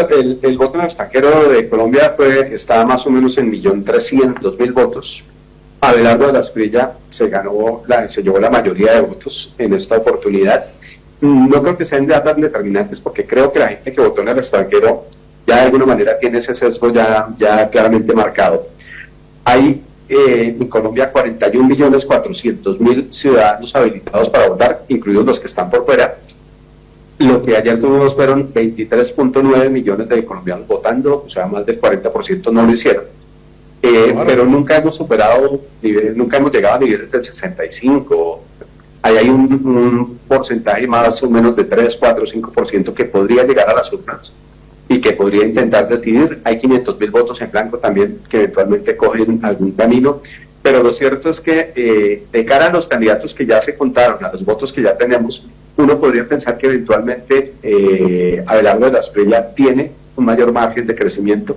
El voto en el extranjero de Colombia estaba más o menos en 1.300.000 votos. Abelardo de la Espriella se llevó la mayoría de votos en esta oportunidad. No creo que sean datos determinantes, porque creo que la gente que votó en el extranjero ya de alguna manera tiene ese sesgo ya claramente marcado. Hay en Colombia 41.400.000 ciudadanos habilitados para votar, incluidos los que están por fuera. Lo que ayer tuvimos fueron 23.9 millones de colombianos votando, o sea, más del 40% no lo hicieron. Pero nunca hemos llegado a niveles del 65. Ahí hay un porcentaje más o menos de 3, 4, 5% que podría llegar a las urnas y que podría intentar decidir. Hay 500.000 votos en blanco también que eventualmente cogen algún camino. Pero lo cierto es que de cara a los candidatos que ya se contaron, a los votos que ya tenemos, uno podría pensar que eventualmente Abelardo de la Espriella tiene un mayor margen de crecimiento.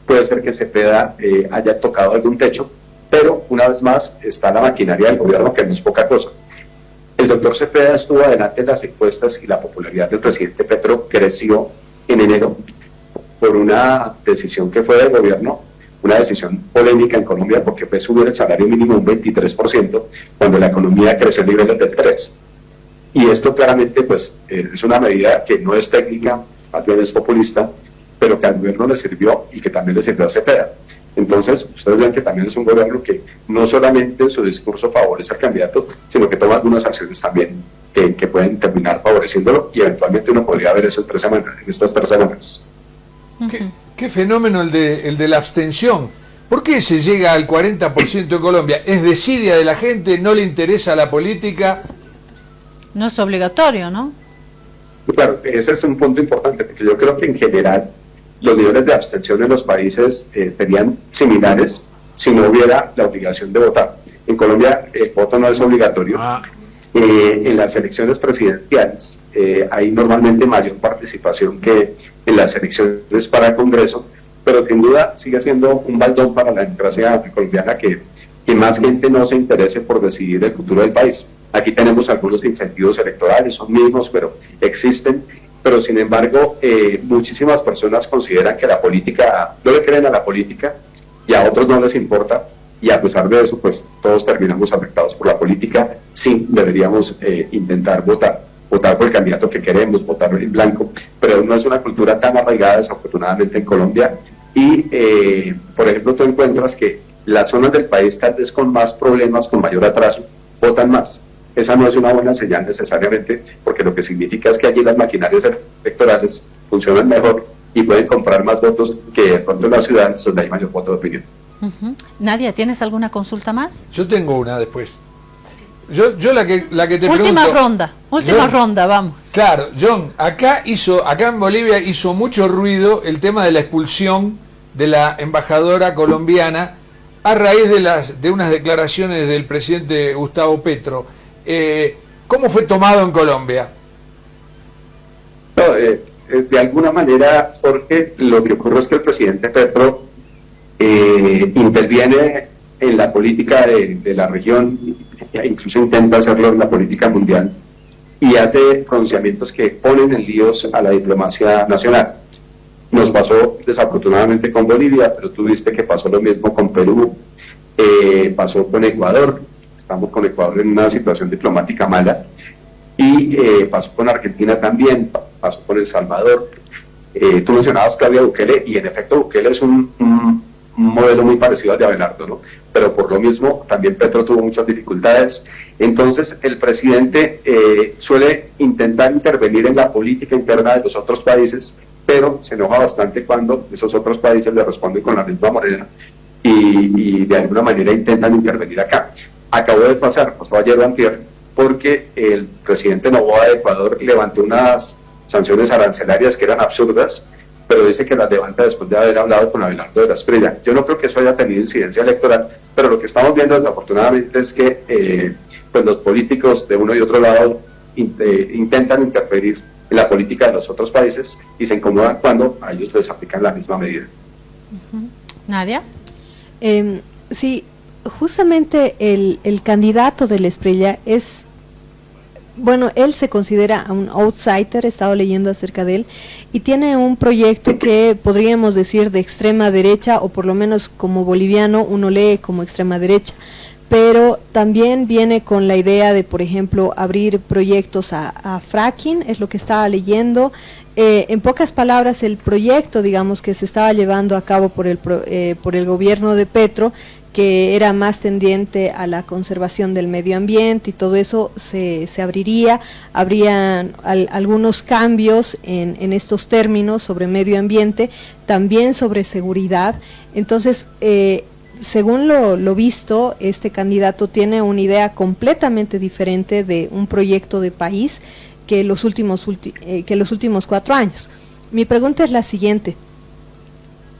Puede ser que Cepeda haya tocado algún techo, pero una vez más está la maquinaria del gobierno, que no es poca cosa. El doctor Cepeda estuvo adelante en las encuestas y la popularidad del presidente Petro creció en enero por una decisión que fue del gobierno, una decisión polémica en Colombia, porque fue subir el salario mínimo un 23% cuando la economía creció a niveles del 3%. Y esto claramente pues es una medida que no es técnica, más bien es populista, pero que al gobierno le sirvió y que también le sirvió a Cepeda. Entonces, ustedes ven que también es un gobierno que no solamente en su discurso favorece al candidato, sino que toma algunas acciones también que pueden terminar favoreciéndolo, y eventualmente uno podría ver eso en estas 3 semanas. ¿Qué fenómeno el de la abstención? ¿Por qué se llega al 40% de Colombia? ¿Es desidia de la gente? ¿No le interesa la política? No es obligatorio, ¿no? Claro, ese es un punto importante, porque yo creo que en general los niveles de abstención en los países serían similares si no hubiera la obligación de votar. En Colombia el voto no es obligatorio. En las elecciones presidenciales hay normalmente mayor participación que en las elecciones para el Congreso, pero sin duda sigue siendo un baldón para la democracia colombiana que más gente no se interese por decidir el futuro del país. Aquí tenemos algunos incentivos electorales, son mínimos, pero existen. Pero sin embargo, muchísimas personas consideran que la política, no le creen a la política, y a otros no les importa, y a pesar de eso, pues todos terminamos afectados por la política. Sí, deberíamos intentar votar por el candidato que queremos, votar en blanco, pero no es una cultura tan arraigada, desafortunadamente, en Colombia. Y, por ejemplo, tú encuentras que las zonas del país, tal vez con más problemas, con mayor atraso, votan más. Esa no es una buena señal necesariamente, porque lo que significa es que allí las maquinarias electorales funcionan mejor y pueden comprar más votos que de pronto en las ciudades donde hay mayor voto de opinión. Nadia, ¿tienes alguna consulta más? Yo tengo una después. Yo la que te última pregunto... Última ronda, vamos. Claro, John, acá en Bolivia hizo mucho ruido el tema de la expulsión de la embajadora colombiana a raíz de unas declaraciones del presidente Gustavo Petro. ¿Cómo fue tomado en Colombia? No, de alguna manera, Jorge, lo que ocurre es que el presidente Petro interviene en la política de la región, incluso intenta hacerlo en la política mundial, y hace pronunciamientos que ponen en líos a la diplomacia nacional. Nos pasó desafortunadamente con Bolivia, pero tú viste que pasó lo mismo con Perú, pasó con Ecuador, estamos con Ecuador en una situación diplomática mala, y pasó con Argentina también, pasó con El Salvador. Tú mencionabas Claudia Bukele, y en efecto Bukele es un modelo muy parecido al de Abelardo, ¿no? Pero por lo mismo también Petro tuvo muchas dificultades. Entonces el presidente suele intentar intervenir en la política interna de los otros países, pero se enoja bastante cuando esos otros países le responden con la misma moneda y de alguna manera intentan intervenir acá. Acabó de pasó ayer o antier, porque el presidente Noboa de Ecuador levantó unas sanciones arancelarias que eran absurdas, pero dice que las levanta después de haber hablado con Abelardo de la Espriella. Yo no creo que eso haya tenido incidencia electoral, pero lo que estamos viendo desafortunadamente es que pues los políticos de uno y otro lado intentan interferir en la política de los otros países y se incomodan cuando a ellos les aplican la misma medida. Nadia. Sí, justamente el candidato de la Espriella es, bueno, él se considera un outsider, he estado leyendo acerca de él, y tiene un proyecto que podríamos decir de extrema derecha, o por lo menos como boliviano uno lee como extrema derecha, pero también viene con la idea de, por ejemplo, abrir proyectos a fracking, es lo que estaba leyendo. En pocas palabras, el proyecto, digamos, que se estaba llevando a cabo por el gobierno de Petro, que era más tendiente a la conservación del medio ambiente y todo eso, se abriría, habrían algunos cambios en estos términos sobre medio ambiente, también sobre seguridad. Entonces, según lo visto, este candidato tiene una idea completamente diferente de un proyecto de país que los últimos 4 años. Mi pregunta es la siguiente: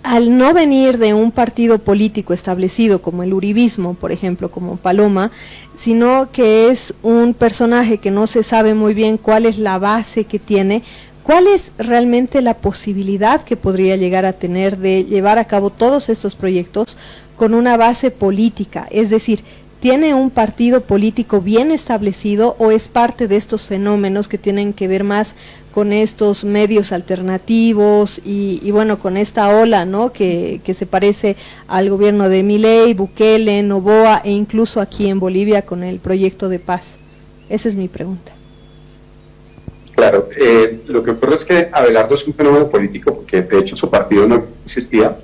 al no venir de un partido político establecido como el uribismo, por ejemplo, como Paloma, sino que es un personaje que no se sabe muy bien cuál es la base que tiene, ¿cuál es realmente la posibilidad que podría llegar a tener de llevar a cabo todos estos proyectos con una base política? Es decir, ¿tiene un partido político bien establecido o es parte de estos fenómenos que tienen que ver más con estos medios alternativos y bueno, con esta ola, ¿no?, que se parece al gobierno de Milei, Bukele, Noboa e incluso aquí en Bolivia con el proyecto de paz? Esa es mi pregunta. Claro, lo que ocurre es que Abelardo es un fenómeno político porque de hecho su partido no existía,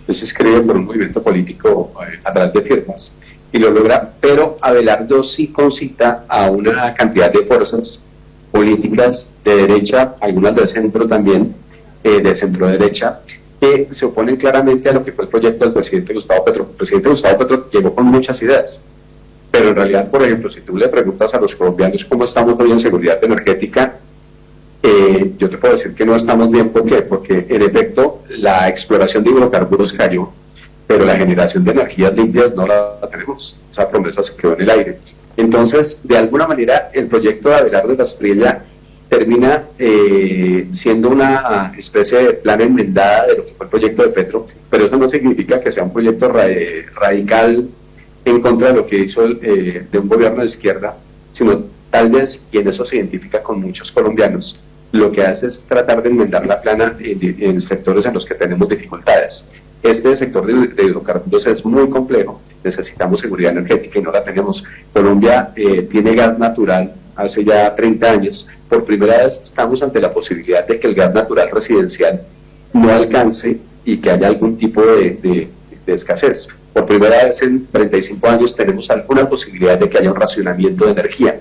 él se inscribe por un movimiento político a través de firmas y lo logra, pero Abelardo sí concita a una cantidad de fuerzas políticas de derecha, algunas de centro también, de centro derecha, que se oponen claramente a lo que fue el proyecto del presidente Gustavo Petro. El presidente Gustavo Petro llegó con muchas ideas, pero en realidad, por ejemplo, si tú le preguntas a los colombianos cómo estamos hoy en seguridad energética, yo te puedo decir que no estamos bien. ¿Por qué? Porque en efecto la exploración de hidrocarburos cayó, pero la generación de energías limpias no la tenemos. Esa promesa se quedó en el aire. Entonces, de alguna manera, el proyecto de Abelardo de la Espriella termina siendo una especie de plan enmendada de lo que fue el proyecto de Petro, pero eso no significa que sea un proyecto radical en contra de lo que hizo de un gobierno de izquierda, sino tal vez, y en eso se identifica con muchos colombianos, lo que hace es tratar de enmendar la plana en sectores en los que tenemos dificultades. Este sector de hidrocarburos es muy complejo, necesitamos seguridad energética y no la tenemos. Colombia tiene gas natural hace ya 30 años. Por primera vez estamos ante la posibilidad de que el gas natural residencial no alcance y que haya algún tipo de escasez. Por primera vez en 35 años tenemos alguna posibilidad de que haya un racionamiento de energía.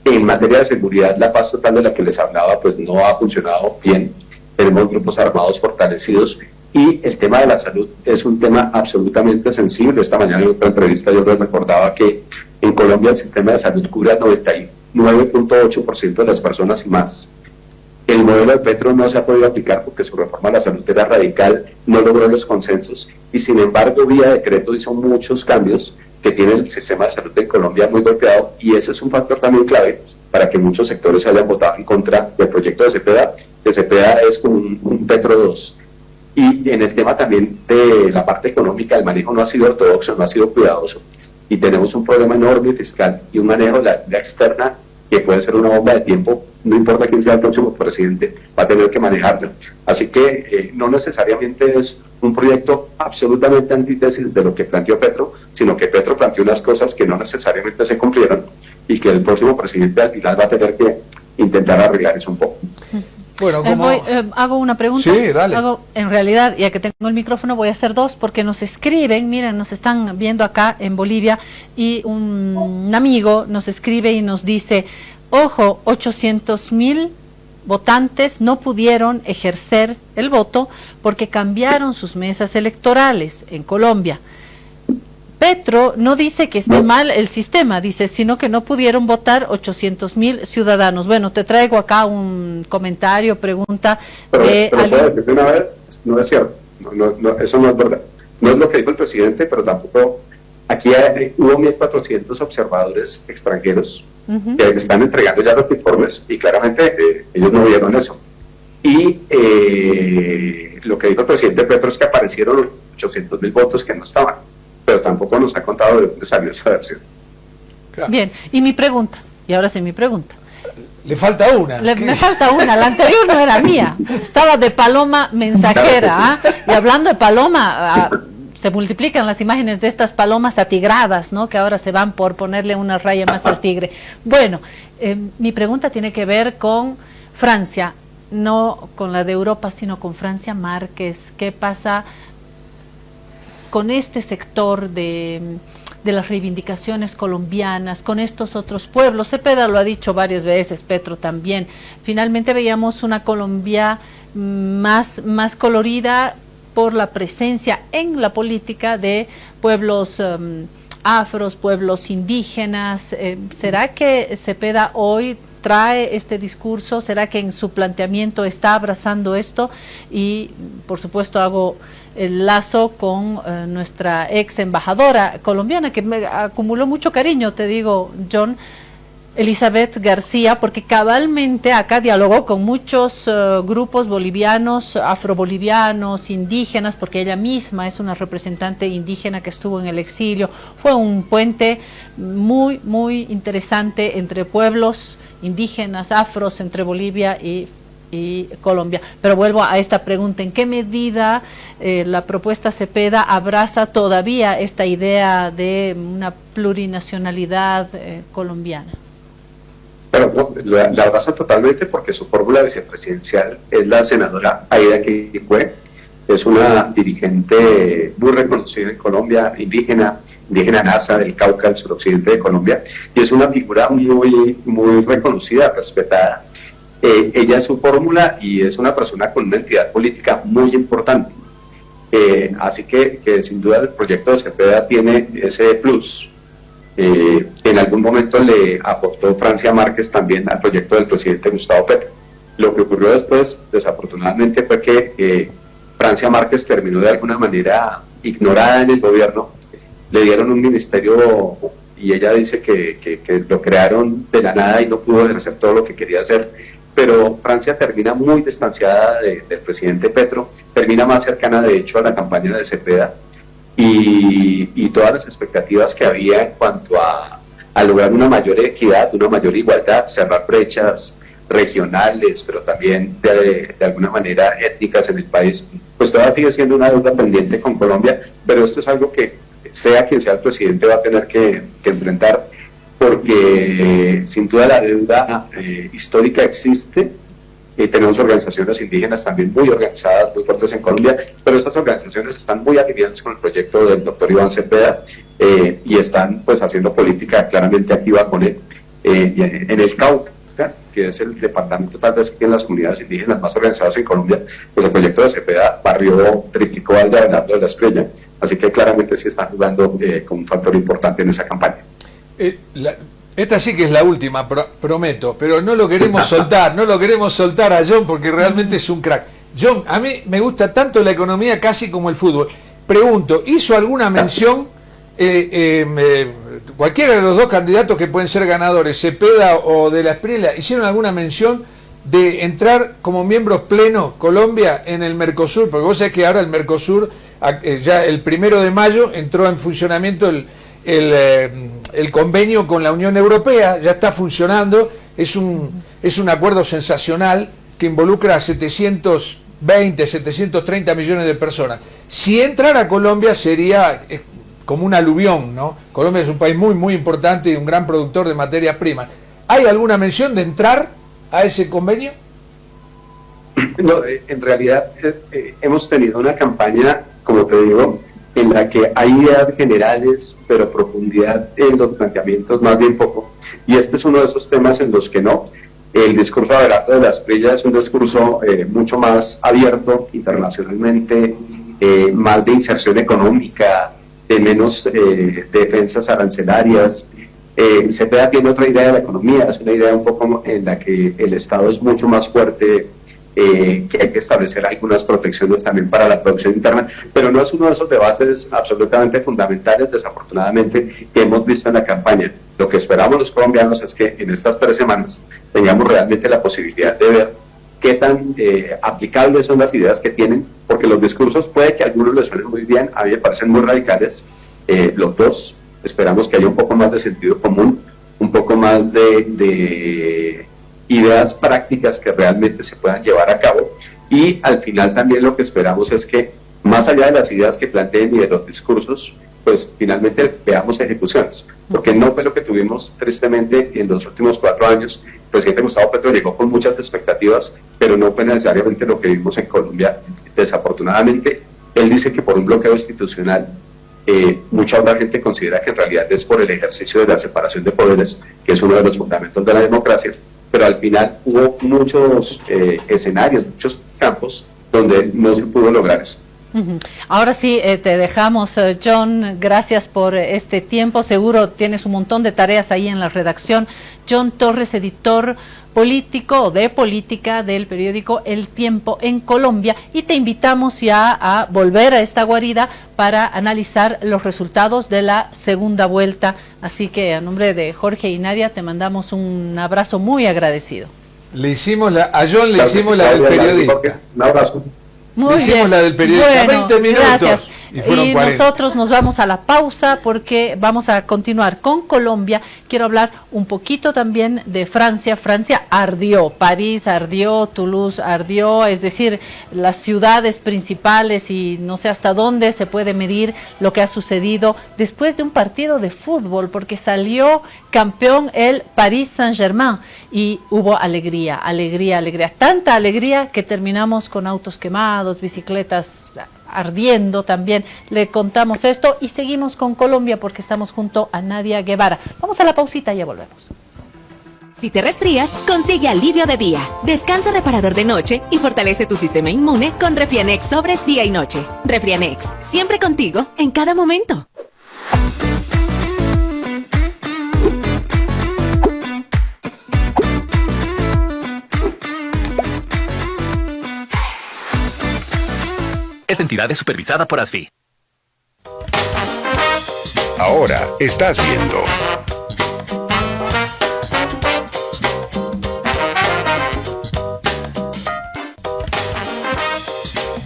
En materia de seguridad, la paz total de la que les hablaba pues no ha funcionado bien. Tenemos grupos armados fortalecidos y el tema de la salud es un tema absolutamente sensible. Esta mañana en otra entrevista yo les recordaba que en Colombia el sistema de salud cura 99.8% de las personas y más. El modelo de Petro no se ha podido aplicar porque su reforma a la salud era radical, no logró los consensos y sin embargo vía decreto hizo muchos cambios que tiene el sistema de salud de Colombia muy golpeado, y ese es un factor también clave para que muchos sectores hayan votado en contra del proyecto de Cepeda, que Cepeda es como un Petro 2. Y en el tema también de la parte económica, el manejo no ha sido ortodoxo, no ha sido cuidadoso, y tenemos un problema enorme fiscal y un manejo de la externa que puede ser una bomba de tiempo. No importa quién sea el próximo presidente, va a tener que manejarlo. Así que no necesariamente es un proyecto absolutamente antítesis de lo que planteó Petro, sino que Petro planteó unas cosas que no necesariamente se cumplieron y que el próximo presidente al final va a tener que intentar arreglar eso un poco. Bueno, como... hago una pregunta. Sí, dale. En realidad, ya que tengo el micrófono, voy a hacer dos, porque nos escriben, miren, nos están viendo acá en Bolivia, y un amigo nos escribe y nos dice, ojo, 800.000 votantes no pudieron ejercer el voto porque cambiaron sus mesas electorales en Colombia. Petro no dice que esté mal el sistema, dice, sino que no pudieron votar 800.000 ciudadanos. Bueno, te traigo acá un comentario, pregunta de pero de una vez, no es cierto, eso no es verdad. No es lo que dijo el presidente, pero tampoco. Aquí hubo 1.400 observadores extranjeros que están entregando ya los informes, y claramente ellos no vieron eso. Y lo que dijo el presidente Petro es que aparecieron 800.000 votos que no estaban, pero tampoco nos ha contado de dónde salió esa versión. Claro. Bien, y mi pregunta, y ahora sí mi pregunta. Le falta una. Me falta una, la anterior no era mía, estaba de paloma mensajera, Claro que sí. Y hablando de paloma, se multiplican las imágenes de estas palomas atigradas, ¿no? Que ahora se van por ponerle una raya más al tigre. Bueno, mi pregunta tiene que ver con Francia, no con la de Europa, sino con Francia Márquez. ¿Qué pasa con este sector de las reivindicaciones colombianas, con estos otros pueblos? Cepeda lo ha dicho varias veces, Petro también. Finalmente veíamos una Colombia más colorida por la presencia en la política de pueblos afros, pueblos indígenas. ¿Será que Cepeda hoy trae este discurso? ¿Será que en su planteamiento está abrazando esto? Y por supuesto hago el lazo con nuestra ex embajadora colombiana, que me acumuló mucho cariño, te digo, John, Elizabeth García, porque cabalmente acá dialogó con muchos grupos bolivianos, afrobolivianos, indígenas, porque ella misma es una representante indígena que estuvo en el exilio. Fue un puente muy interesante entre pueblos indígenas, afros, entre Bolivia y Colombia. Pero vuelvo a esta pregunta, ¿en qué medida la propuesta Cepeda abraza todavía esta idea de una plurinacionalidad colombiana? Pero no, la abraza totalmente, porque su fórmula vicepresidencial es la senadora Aida Quihue. Es una dirigente muy reconocida en Colombia, indígena NASA del Cauca, del suroccidente de Colombia, y es una figura muy reconocida, respetada. Ella es su fórmula y es una persona con una entidad política muy importante. Así que sin duda el proyecto de Cepeda tiene ese plus. En algún momento le aportó Francia Márquez también al proyecto del presidente Gustavo Petro. Lo que ocurrió después, desafortunadamente, fue que Francia Márquez terminó de alguna manera ignorada en el gobierno. Le dieron un ministerio y ella dice que lo crearon de la nada y no pudo hacer todo lo que quería hacer. Pero Francia termina muy distanciada del presidente Petro, termina más cercana de hecho a la campaña de Cepeda, y todas las expectativas que había en cuanto a lograr una mayor equidad, una mayor igualdad, cerrar brechas regionales, pero también de alguna manera étnicas en el país, pues todavía sigue siendo una deuda pendiente con Colombia, pero esto es algo que sea quien sea el presidente va a tener que enfrentar, porque sin duda la deuda histórica existe. Tenemos organizaciones indígenas también muy organizadas, muy fuertes en Colombia, pero estas organizaciones están muy alineadas con el proyecto del doctor Iván Cepeda y están pues haciendo política claramente activa con él. En el Cauca, que es el departamento tal vez que tiene las comunidades indígenas más organizadas en Colombia, pues el proyecto de Cepeda triplicó al de Abelardo de la Espriella, así que claramente sí están jugando con un factor importante en esa campaña. Esta sí que es la última, prometo, pero no lo queremos soltar, a John porque realmente es un crack. John, a mí me gusta tanto la economía casi como el fútbol. Pregunto, ¿hizo alguna mención cualquiera de los dos candidatos que pueden ser ganadores, Cepeda o de la Espriella, hicieron alguna mención de entrar como miembros plenos Colombia en el Mercosur, porque vos sabés que ahora el Mercosur, ya el 1 de mayo entró en funcionamiento el convenio con la Unión Europea, ya está funcionando, es un acuerdo sensacional que involucra a 720, 730 millones de personas. Si entrara Colombia sería como un aluvión, ¿no? Colombia es un país muy, muy importante y un gran productor de materias primas. ¿Hay alguna mención de entrar a ese convenio? No, en realidad hemos tenido una campaña, como te digo, en la que hay ideas generales, pero profundidad en los planteamientos más bien poco. Y este es uno de esos temas en los que no. El discurso de Abelardo de la Espriella es un discurso mucho más abierto internacionalmente, más de inserción económica, de menos defensas arancelarias. Cepeda tiene otra idea de la economía, es una idea un poco en la que el Estado es mucho más fuerte, que hay que establecer algunas protecciones también para la producción interna, pero no es uno de esos debates absolutamente fundamentales, desafortunadamente, que hemos visto en la campaña. Lo que esperamos los colombianos es que en estas 3 semanas tengamos realmente la posibilidad de ver qué tan aplicables son las ideas que tienen, porque los discursos puede que a algunos les suenen muy bien, a mí me parecen muy radicales, los dos. Esperamos que haya un poco más de sentido común, un poco más de ideas prácticas que realmente se puedan llevar a cabo, y al final también lo que esperamos es que, más allá de las ideas que planteen y de los discursos, pues finalmente veamos ejecuciones, porque no fue lo que tuvimos tristemente en los últimos 4 años. El presidente Gustavo Petro llegó con muchas expectativas, pero no fue necesariamente lo que vimos en Colombia, desafortunadamente. Él dice que por un bloqueo institucional, mucha otra gente considera que en realidad es por el ejercicio de la separación de poderes, que es uno de los fundamentos de la democracia, pero al final hubo muchos escenarios, muchos campos donde no se pudo lograr eso. Ahora sí, te dejamos, John, gracias por este tiempo, seguro tienes un montón de tareas ahí en la redacción. John Torres, editor político o de política del periódico El Tiempo en Colombia, y te invitamos ya a volver a esta guarida para analizar los resultados de la segunda vuelta, así que a nombre de Jorge y Nadia te mandamos un abrazo muy agradecido. A John le hicimos la del periodista. Un abrazo. Muy hicimos bien. La del periodista, Bueno, 20 minutos. Gracias. Y nosotros nos vamos a la pausa porque vamos a continuar con Colombia. Quiero hablar un poquito también de Francia. Francia ardió, París ardió, Toulouse ardió, es decir, las ciudades principales, y no sé hasta dónde se puede medir lo que ha sucedido después de un partido de fútbol, porque salió campeón el Paris Saint-Germain y hubo alegría, alegría, alegría. Tanta alegría que terminamos con autos quemados, bicicletas ardiendo también. Le contamos esto y seguimos con Colombia porque estamos junto a Nadia Guevara. Vamos a la pausita y ya volvemos. Si te resfrías, consigue alivio de día, descanso reparador de noche y fortalece tu sistema inmune con Refrianex sobres día y noche. Refrianex, siempre contigo en cada momento. Esta entidad es supervisada por ASFI. Ahora estás viendo.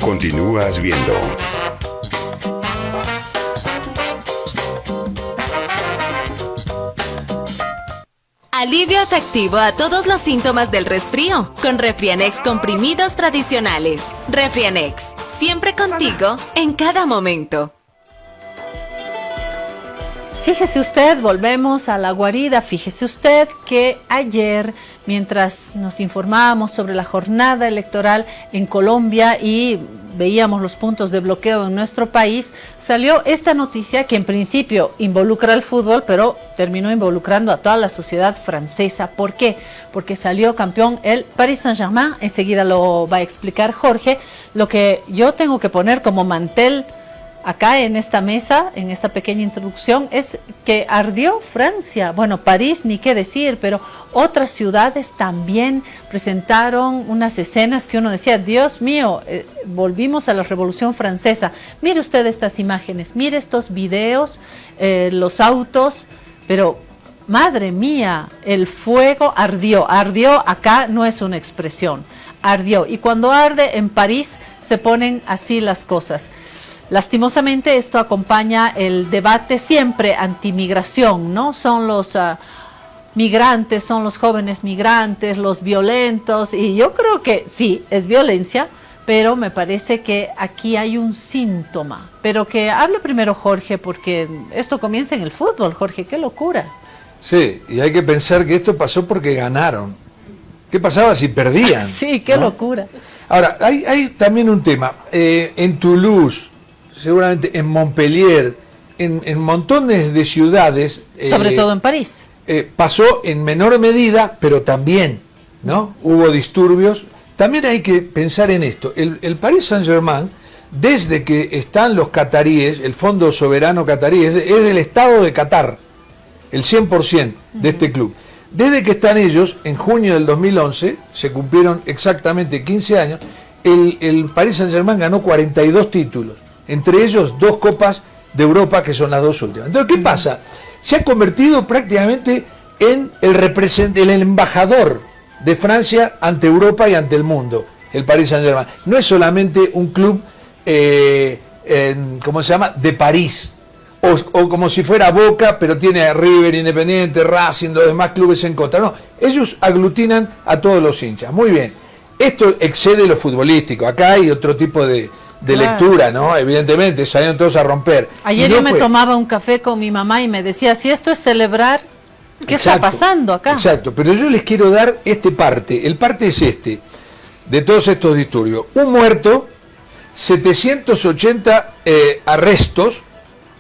Continúas viendo. Alivio efectivo a todos los síntomas del resfrío con Refrianex comprimidos tradicionales. Refrianex, siempre contigo en cada momento. Fíjese usted, volvemos a la guarida, fíjese usted que ayer, mientras nos informábamos sobre la jornada electoral en Colombia y veíamos los puntos de bloqueo en nuestro país, salió esta noticia que en principio involucra al fútbol, pero terminó involucrando a toda la sociedad francesa. ¿Por qué? Porque salió campeón el Paris Saint-Germain, enseguida lo va a explicar Jorge. Lo que yo tengo que poner como mantel acá en esta mesa, en esta pequeña introducción, es que ardió Francia. Bueno, París, ni qué decir, pero otras ciudades también presentaron unas escenas que uno decía, Dios mío, volvimos a la Revolución Francesa. Mire usted estas imágenes, mire estos videos, los autos, pero madre mía, el fuego ardió. Ardió acá no es una expresión, ardió. Y cuando arde en París se ponen así las cosas. Lastimosamente esto acompaña el debate siempre antimigración, ¿no? Son los migrantes, son los jóvenes migrantes, los violentos, y yo creo que sí, es violencia, pero me parece que aquí hay un síntoma. Pero que hable primero Jorge, porque esto comienza en el fútbol, Jorge, qué locura. Sí, y hay que pensar que esto pasó porque ganaron. ¿Qué pasaba si perdían? Sí, qué locura. Ahora, hay también un tema. En Toulouse, seguramente en Montpellier, en montones de ciudades. Sobre todo en París. Pasó en menor medida, pero también, ¿no? Hubo disturbios. También hay que pensar en esto. El Paris Saint-Germain, desde que están los cataríes, el Fondo Soberano Catarí, es del Estado de Qatar, el 100% de este club. Desde que están ellos, en junio del 2011, se cumplieron exactamente 15 años, el Paris Saint-Germain ganó 42 títulos, entre ellos 2 Copas de Europa, que son las 2 últimas. Entonces, ¿qué pasa? Se ha convertido prácticamente en el embajador de Francia ante Europa y ante el mundo, el Paris Saint-Germain. No es solamente un club, ¿cómo se llama?, de París, o como si fuera Boca, pero tiene a River, Independiente, Racing, los demás clubes en contra. No, ellos aglutinan a todos los hinchas. Muy bien, esto excede lo futbolístico. Acá hay otro tipo de lectura, ¿no? Evidentemente, salieron todos a romper. Ayer yo me tomaba un café con mi mamá y me decía, si esto es celebrar, ¿qué está pasando acá? Exacto, pero yo les quiero dar este parte. El parte es este, de todos estos disturbios. Un muerto, 780 arrestos,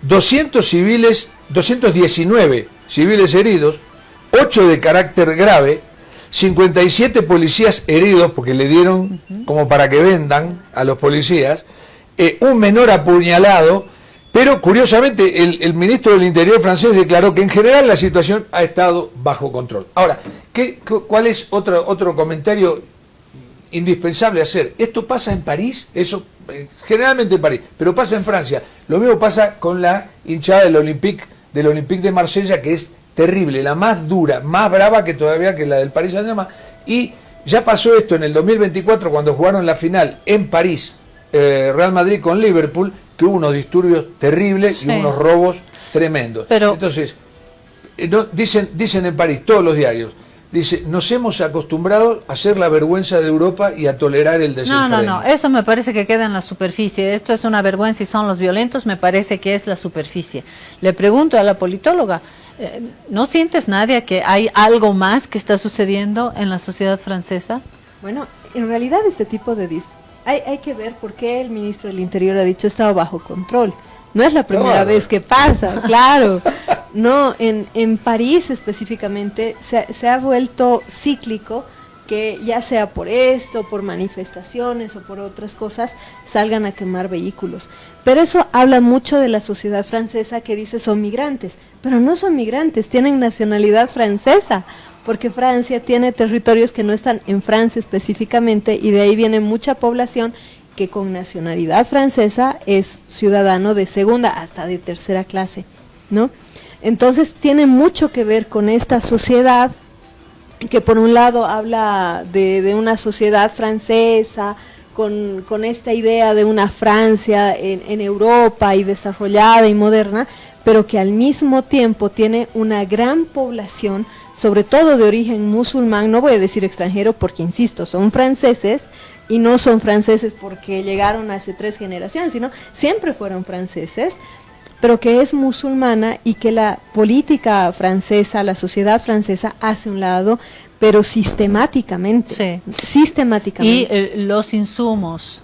219 civiles heridos, 8 de carácter grave, 57 policías heridos porque le dieron como para que vendan a los policías, un menor apuñalado, pero curiosamente el ministro del Interior francés declaró que en general la situación ha estado bajo control. Ahora, ¿cuál es otro comentario indispensable hacer? Esto pasa en París, eso generalmente en París, pero pasa en Francia. Lo mismo pasa con la hinchada del Olympique de Marsella, que es terrible, la más dura, más brava que todavía que la del Paris Saint-Germain. Y ya pasó esto en el 2024 cuando jugaron la final en París, Real Madrid con Liverpool, que hubo unos disturbios terribles y unos robos tremendos. Entonces, dicen en París, todos los diarios, dice, nos hemos acostumbrado a ser la vergüenza de Europa y a tolerar el desenfreno. No, eso me parece que queda en la superficie. Esto es una vergüenza y son los violentos, me parece que es la superficie. Le pregunto a la politóloga, ¿no sientes, Nadia, que hay algo más que está sucediendo en la sociedad francesa? Bueno, en realidad este tipo de hay que ver por qué el ministro del Interior ha dicho estado bajo control. No es la primera vez que pasa, claro. No, en París específicamente se ha vuelto cíclico que ya sea por esto, por manifestaciones o por otras cosas, salgan a quemar vehículos. Pero eso habla mucho de la sociedad francesa que dice son migrantes, pero no son migrantes, tienen nacionalidad francesa, porque Francia tiene territorios que no están en Francia específicamente y de ahí viene mucha población que con nacionalidad francesa es ciudadano de segunda hasta de tercera clase, ¿no? Entonces tiene mucho que ver con esta sociedad que por un lado habla de una sociedad francesa, con esta idea de una Francia en Europa y desarrollada y moderna, pero que al mismo tiempo tiene una gran población, sobre todo de origen musulmán, no voy a decir extranjero porque, insisto, son franceses, y no son franceses porque llegaron hace 3 generaciones, sino siempre fueron franceses, pero que es musulmana y que la política francesa, la sociedad francesa hace un lado, pero sistemáticamente. Sí. Sistemáticamente. Y los insumos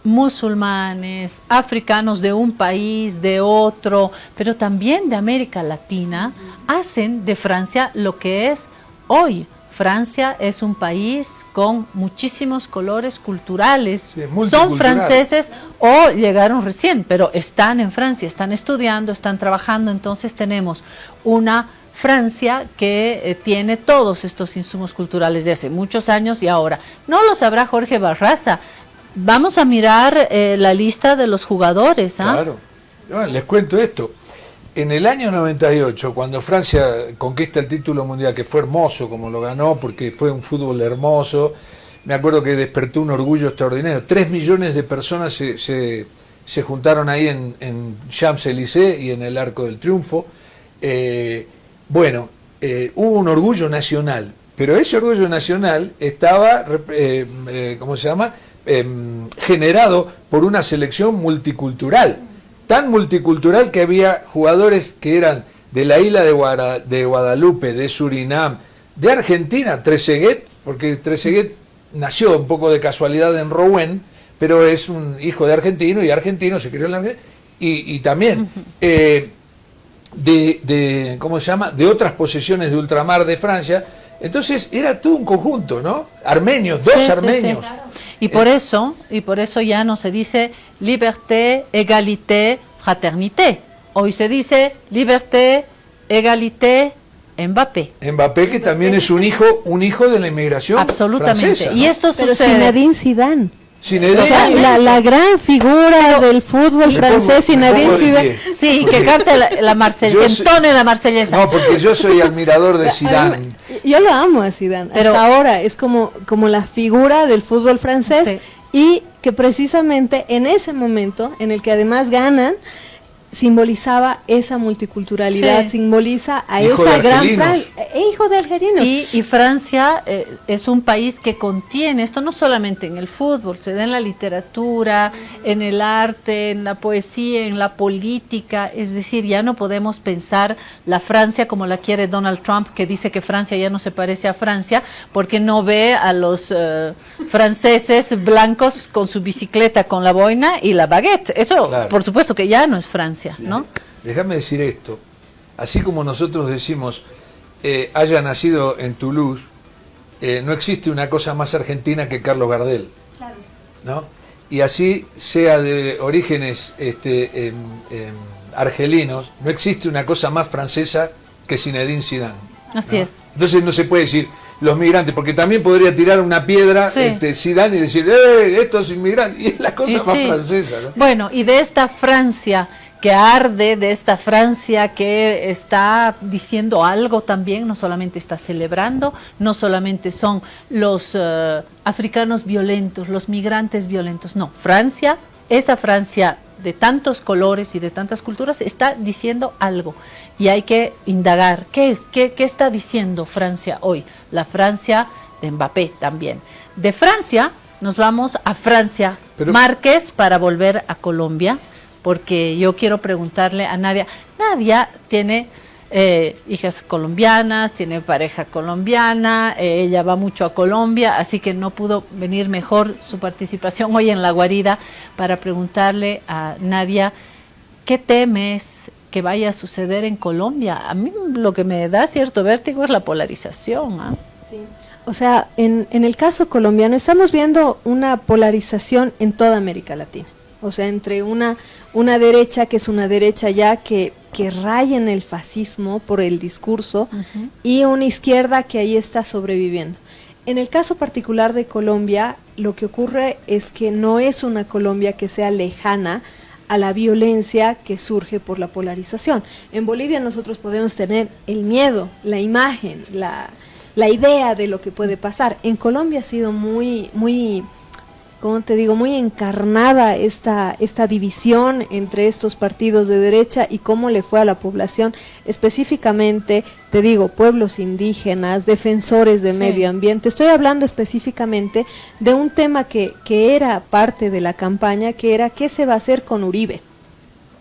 musulmanes, africanos de un país, de otro, pero también de América Latina, hacen de Francia lo que es hoy Francia es un país con muchísimos colores culturales. Sí, son franceses o llegaron recién, pero están en Francia, están estudiando, están trabajando. Entonces tenemos una Francia que tiene todos estos insumos culturales de hace muchos años y ahora. No lo sabrá Jorge Barraza. Vamos a mirar la lista de los jugadores. Claro. Bueno, les cuento esto. En el año 98, cuando Francia conquista el título mundial, que fue hermoso como lo ganó, porque fue un fútbol hermoso, me acuerdo que despertó un orgullo extraordinario. 3 millones de personas se juntaron ahí en Champs-Élysées y en el Arco del Triunfo. Hubo un orgullo nacional, pero ese orgullo nacional estaba, generado por una selección multicultural. Tan multicultural que había jugadores que eran de la isla de Guadalupe, de Surinam, de Argentina, Trezeguet, porque Trezeguet nació un poco de casualidad en Rouen, pero es un hijo de argentino y argentino, se crió en la Argentina, y también de otras posesiones de ultramar de Francia. Entonces era todo un conjunto, ¿no? Armenios, dos armenios. Sí. Y por eso ya no se dice liberté, égalité, fraternité. Hoy se dice liberté, égalité, Mbappé. Mbappé, que también es un hijo de la inmigración absolutamente francesa, ¿no? Y esto Pero sucede. Zinedine Zidane. Zinedine O sea, la gran figura del fútbol francés, Zinedine Zidane. Sí, que cante la marsellesa, que entone la marsellesa. No, porque yo soy admirador de Zidane. Yo lo amo a Zidane, pero hasta ahora es como la figura del fútbol francés, sí. Y que precisamente en ese momento, en el que además ganan, simbolizaba esa multiculturalidad, sí. Simboliza a hijo esa gran Francia, hijo de algerinos. Y Francia es un país que contiene, esto no solamente en el fútbol, se da en la literatura, en el arte, en la poesía, en la política, es decir, ya no podemos pensar la Francia como la quiere Donald Trump, que dice que Francia ya no se parece a Francia, porque no ve a los franceses blancos con su bicicleta, con la boina y la baguette. Eso, claro. Por supuesto que ya no es Francia. ¿No? Déjame decir esto, así como nosotros decimos haya nacido en Toulouse, no existe una cosa más argentina que Carlos Gardel, claro. ¿No? Y así sea de orígenes argelinos, no existe una cosa más francesa que Zinedine Zidane. Así, ¿no? Es. Entonces no se puede decir los migrantes, porque también podría tirar una piedra, sí. Zidane, y decir, estos inmigrantes, y es la cosa más francesa, ¿no? Bueno, y de esta Francia que arde, de esta Francia que está diciendo algo también, no solamente está celebrando, no solamente son los africanos violentos, los migrantes violentos, no, Francia, esa Francia de tantos colores y de tantas culturas está diciendo algo y hay que indagar, ¿qué está diciendo Francia hoy? La Francia de Mbappé también. De Francia nos vamos a Francia Márquez para volver a Colombia, porque yo quiero preguntarle a Nadia. Nadia tiene hijas colombianas, tiene pareja colombiana, ella va mucho a Colombia, así que no pudo venir mejor su participación hoy en La Guarida para preguntarle a Nadia, ¿qué temes que vaya a suceder en Colombia? A mí lo que me da cierto vértigo es la polarización. Sí. O sea, en el caso colombiano estamos viendo una polarización en toda América Latina. O sea, entre una derecha que es una derecha ya que raya en el fascismo por el discurso, uh-huh. Y una izquierda que ahí está sobreviviendo. En el caso particular de Colombia, lo que ocurre es que no es una Colombia que sea lejana a la violencia que surge por la polarización. En Bolivia nosotros podemos tener el miedo, la imagen, la idea de lo que puede pasar. En Colombia ha sido muy como te digo, muy encarnada esta división entre estos partidos de derecha y cómo le fue a la población, específicamente, te digo, pueblos indígenas, defensores del medio ambiente. Estoy hablando específicamente de un tema que era parte de la campaña, que era qué se va a hacer con Uribe.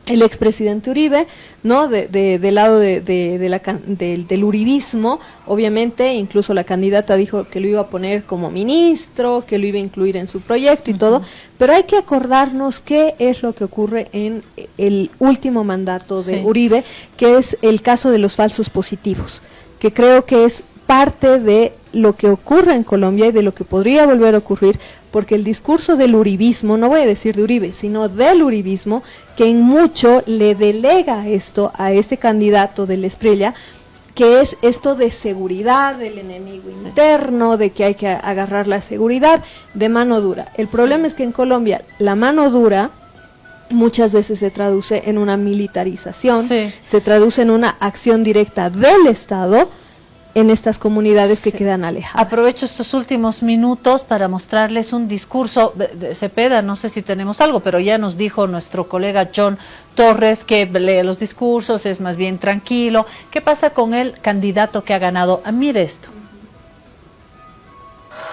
El expresidente Uribe, ¿no? Del lado del uribismo, obviamente, incluso la candidata dijo que lo iba a poner como ministro, que lo iba a incluir en su proyecto y uh-huh. Todo, pero hay que acordarnos qué es lo que ocurre en el último mandato de Uribe, que es el caso de los falsos positivos, que creo que es parte de lo que ocurre en Colombia y de lo que podría volver a ocurrir, porque el discurso del uribismo, no voy a decir de Uribe, sino del uribismo, que en mucho le delega esto a este candidato del Espriella, que es esto de seguridad, del enemigo interno, de que hay que agarrar la seguridad de mano dura. El problema es que en Colombia la mano dura muchas veces se traduce en una militarización, se traduce en una acción directa del Estado en estas comunidades que quedan alejadas. Aprovecho estos últimos minutos para mostrarles un discurso de Cepeda, no sé si tenemos algo, pero ya nos dijo nuestro colega John Torres que lee los discursos, es más bien tranquilo. ¿Qué pasa con el candidato que ha ganado? Mire esto.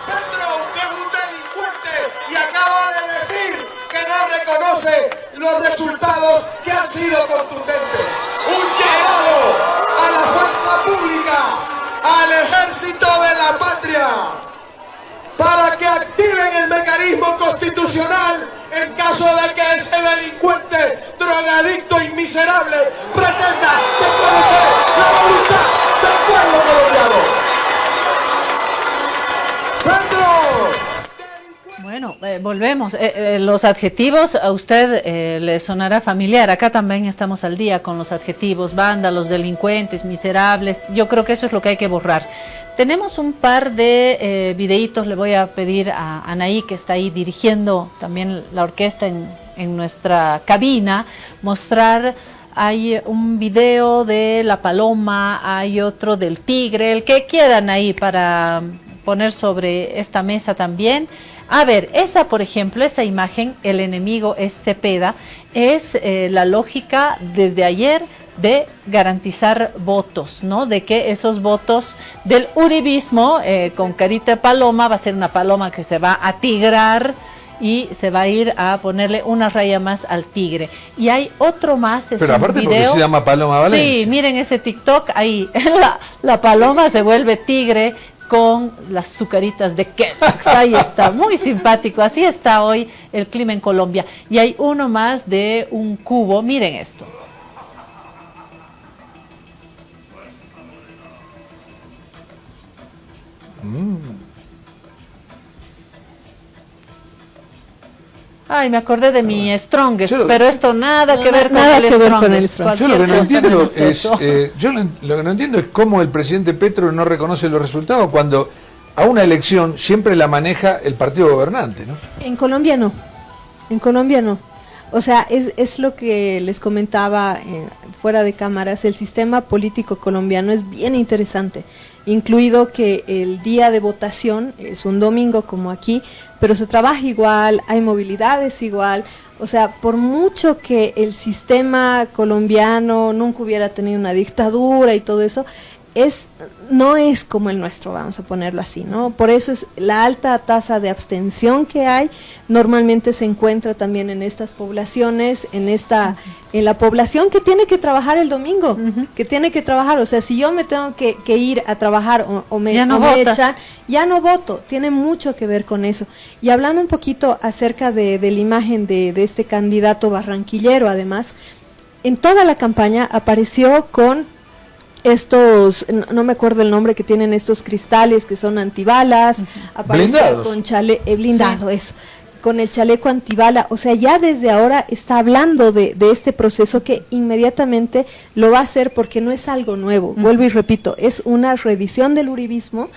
Petro, que es un delincuente y acaba de decir que no reconoce los resultados que han sido contundentes. Un llamado a la fuerza pública, al ejército de la patria, para que activen el mecanismo constitucional en caso de que ese delincuente, drogadicto y miserable pretenda desconocer la voluntad del pueblo colombiano. Bueno, volvemos. Los adjetivos a usted le sonará familiar. Acá también estamos al día con los adjetivos, vándalos, delincuentes, miserables. Yo creo que eso es lo que hay que borrar. Tenemos un par de videitos, le voy a pedir a Anaí, que está ahí dirigiendo también la orquesta en nuestra cabina, mostrar. Hay un video de la paloma, hay otro del tigre, el que quieran ahí para poner sobre esta mesa también. A ver, esa, por ejemplo, esa imagen, el enemigo es Cepeda, es la lógica desde ayer de garantizar votos, ¿no? De que esos votos del uribismo, con carita de paloma, va a ser una paloma que se va a tigrar y se va a ir a ponerle una raya más al tigre. Y hay otro más, es pero aparte un video, porque se llama Paloma Valencia. Sí, miren ese TikTok, ahí la paloma se vuelve tigre con las azucaritas de Kellogg's. Ahí está, muy simpático. Así está hoy el clima en Colombia. Y hay uno más de un cubo. Miren esto. Ay, me acordé de mi Strongest, pero esto nada que ver con el Strongest. Yo lo que no entiendo es, lo que no entiendo es cómo el presidente Petro no reconoce los resultados cuando a una elección siempre la maneja el partido gobernante, ¿no? En Colombia no, en Colombia no. O sea, es lo que les comentaba fuera de cámaras, el sistema político colombiano es bien interesante, incluido que el día de votación es un domingo como aquí, pero se trabaja igual, hay movilidades igual. O sea, por mucho que el sistema colombiano nunca hubiera tenido una dictadura y todo eso, no es como el nuestro, vamos a ponerlo así, ¿no? Por eso es la alta tasa de abstención que hay, normalmente se encuentra también en estas poblaciones, en la población que tiene que trabajar el domingo, que tiene que trabajar. O sea, si yo me tengo que ir a trabajar o me echan, ya no voto, tiene mucho que ver con eso. Y hablando un poquito acerca de la imagen de este candidato barranquillero, además, en toda la campaña apareció con estos, no me acuerdo el nombre, que tienen estos cristales que son antibalas, aparece con blindado, sí. Eso, con el chaleco antibala. O sea, ya desde ahora está hablando de este proceso que inmediatamente lo va a hacer porque no es algo nuevo. Vuelvo y repito, es una reedición del uribismo,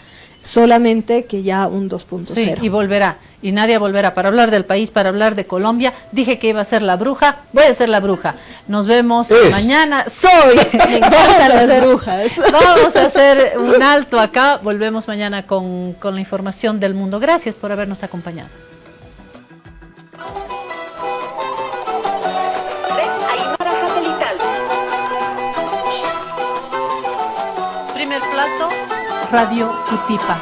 solamente que ya un 2.0. Sí, y volverá, y nadie volverá. Para hablar del país, para hablar de Colombia, dije que iba a ser la bruja, voy a ser la bruja. Nos vemos mañana. Me encantan las brujas. Vamos a hacer un alto acá, volvemos mañana con la información del mundo. Gracias por habernos acompañado. Primer plato, Radio Cutipa.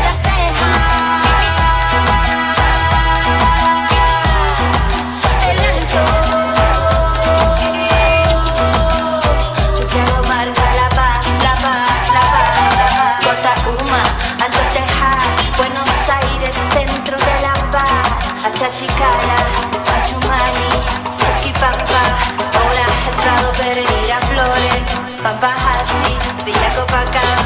Las cejas cada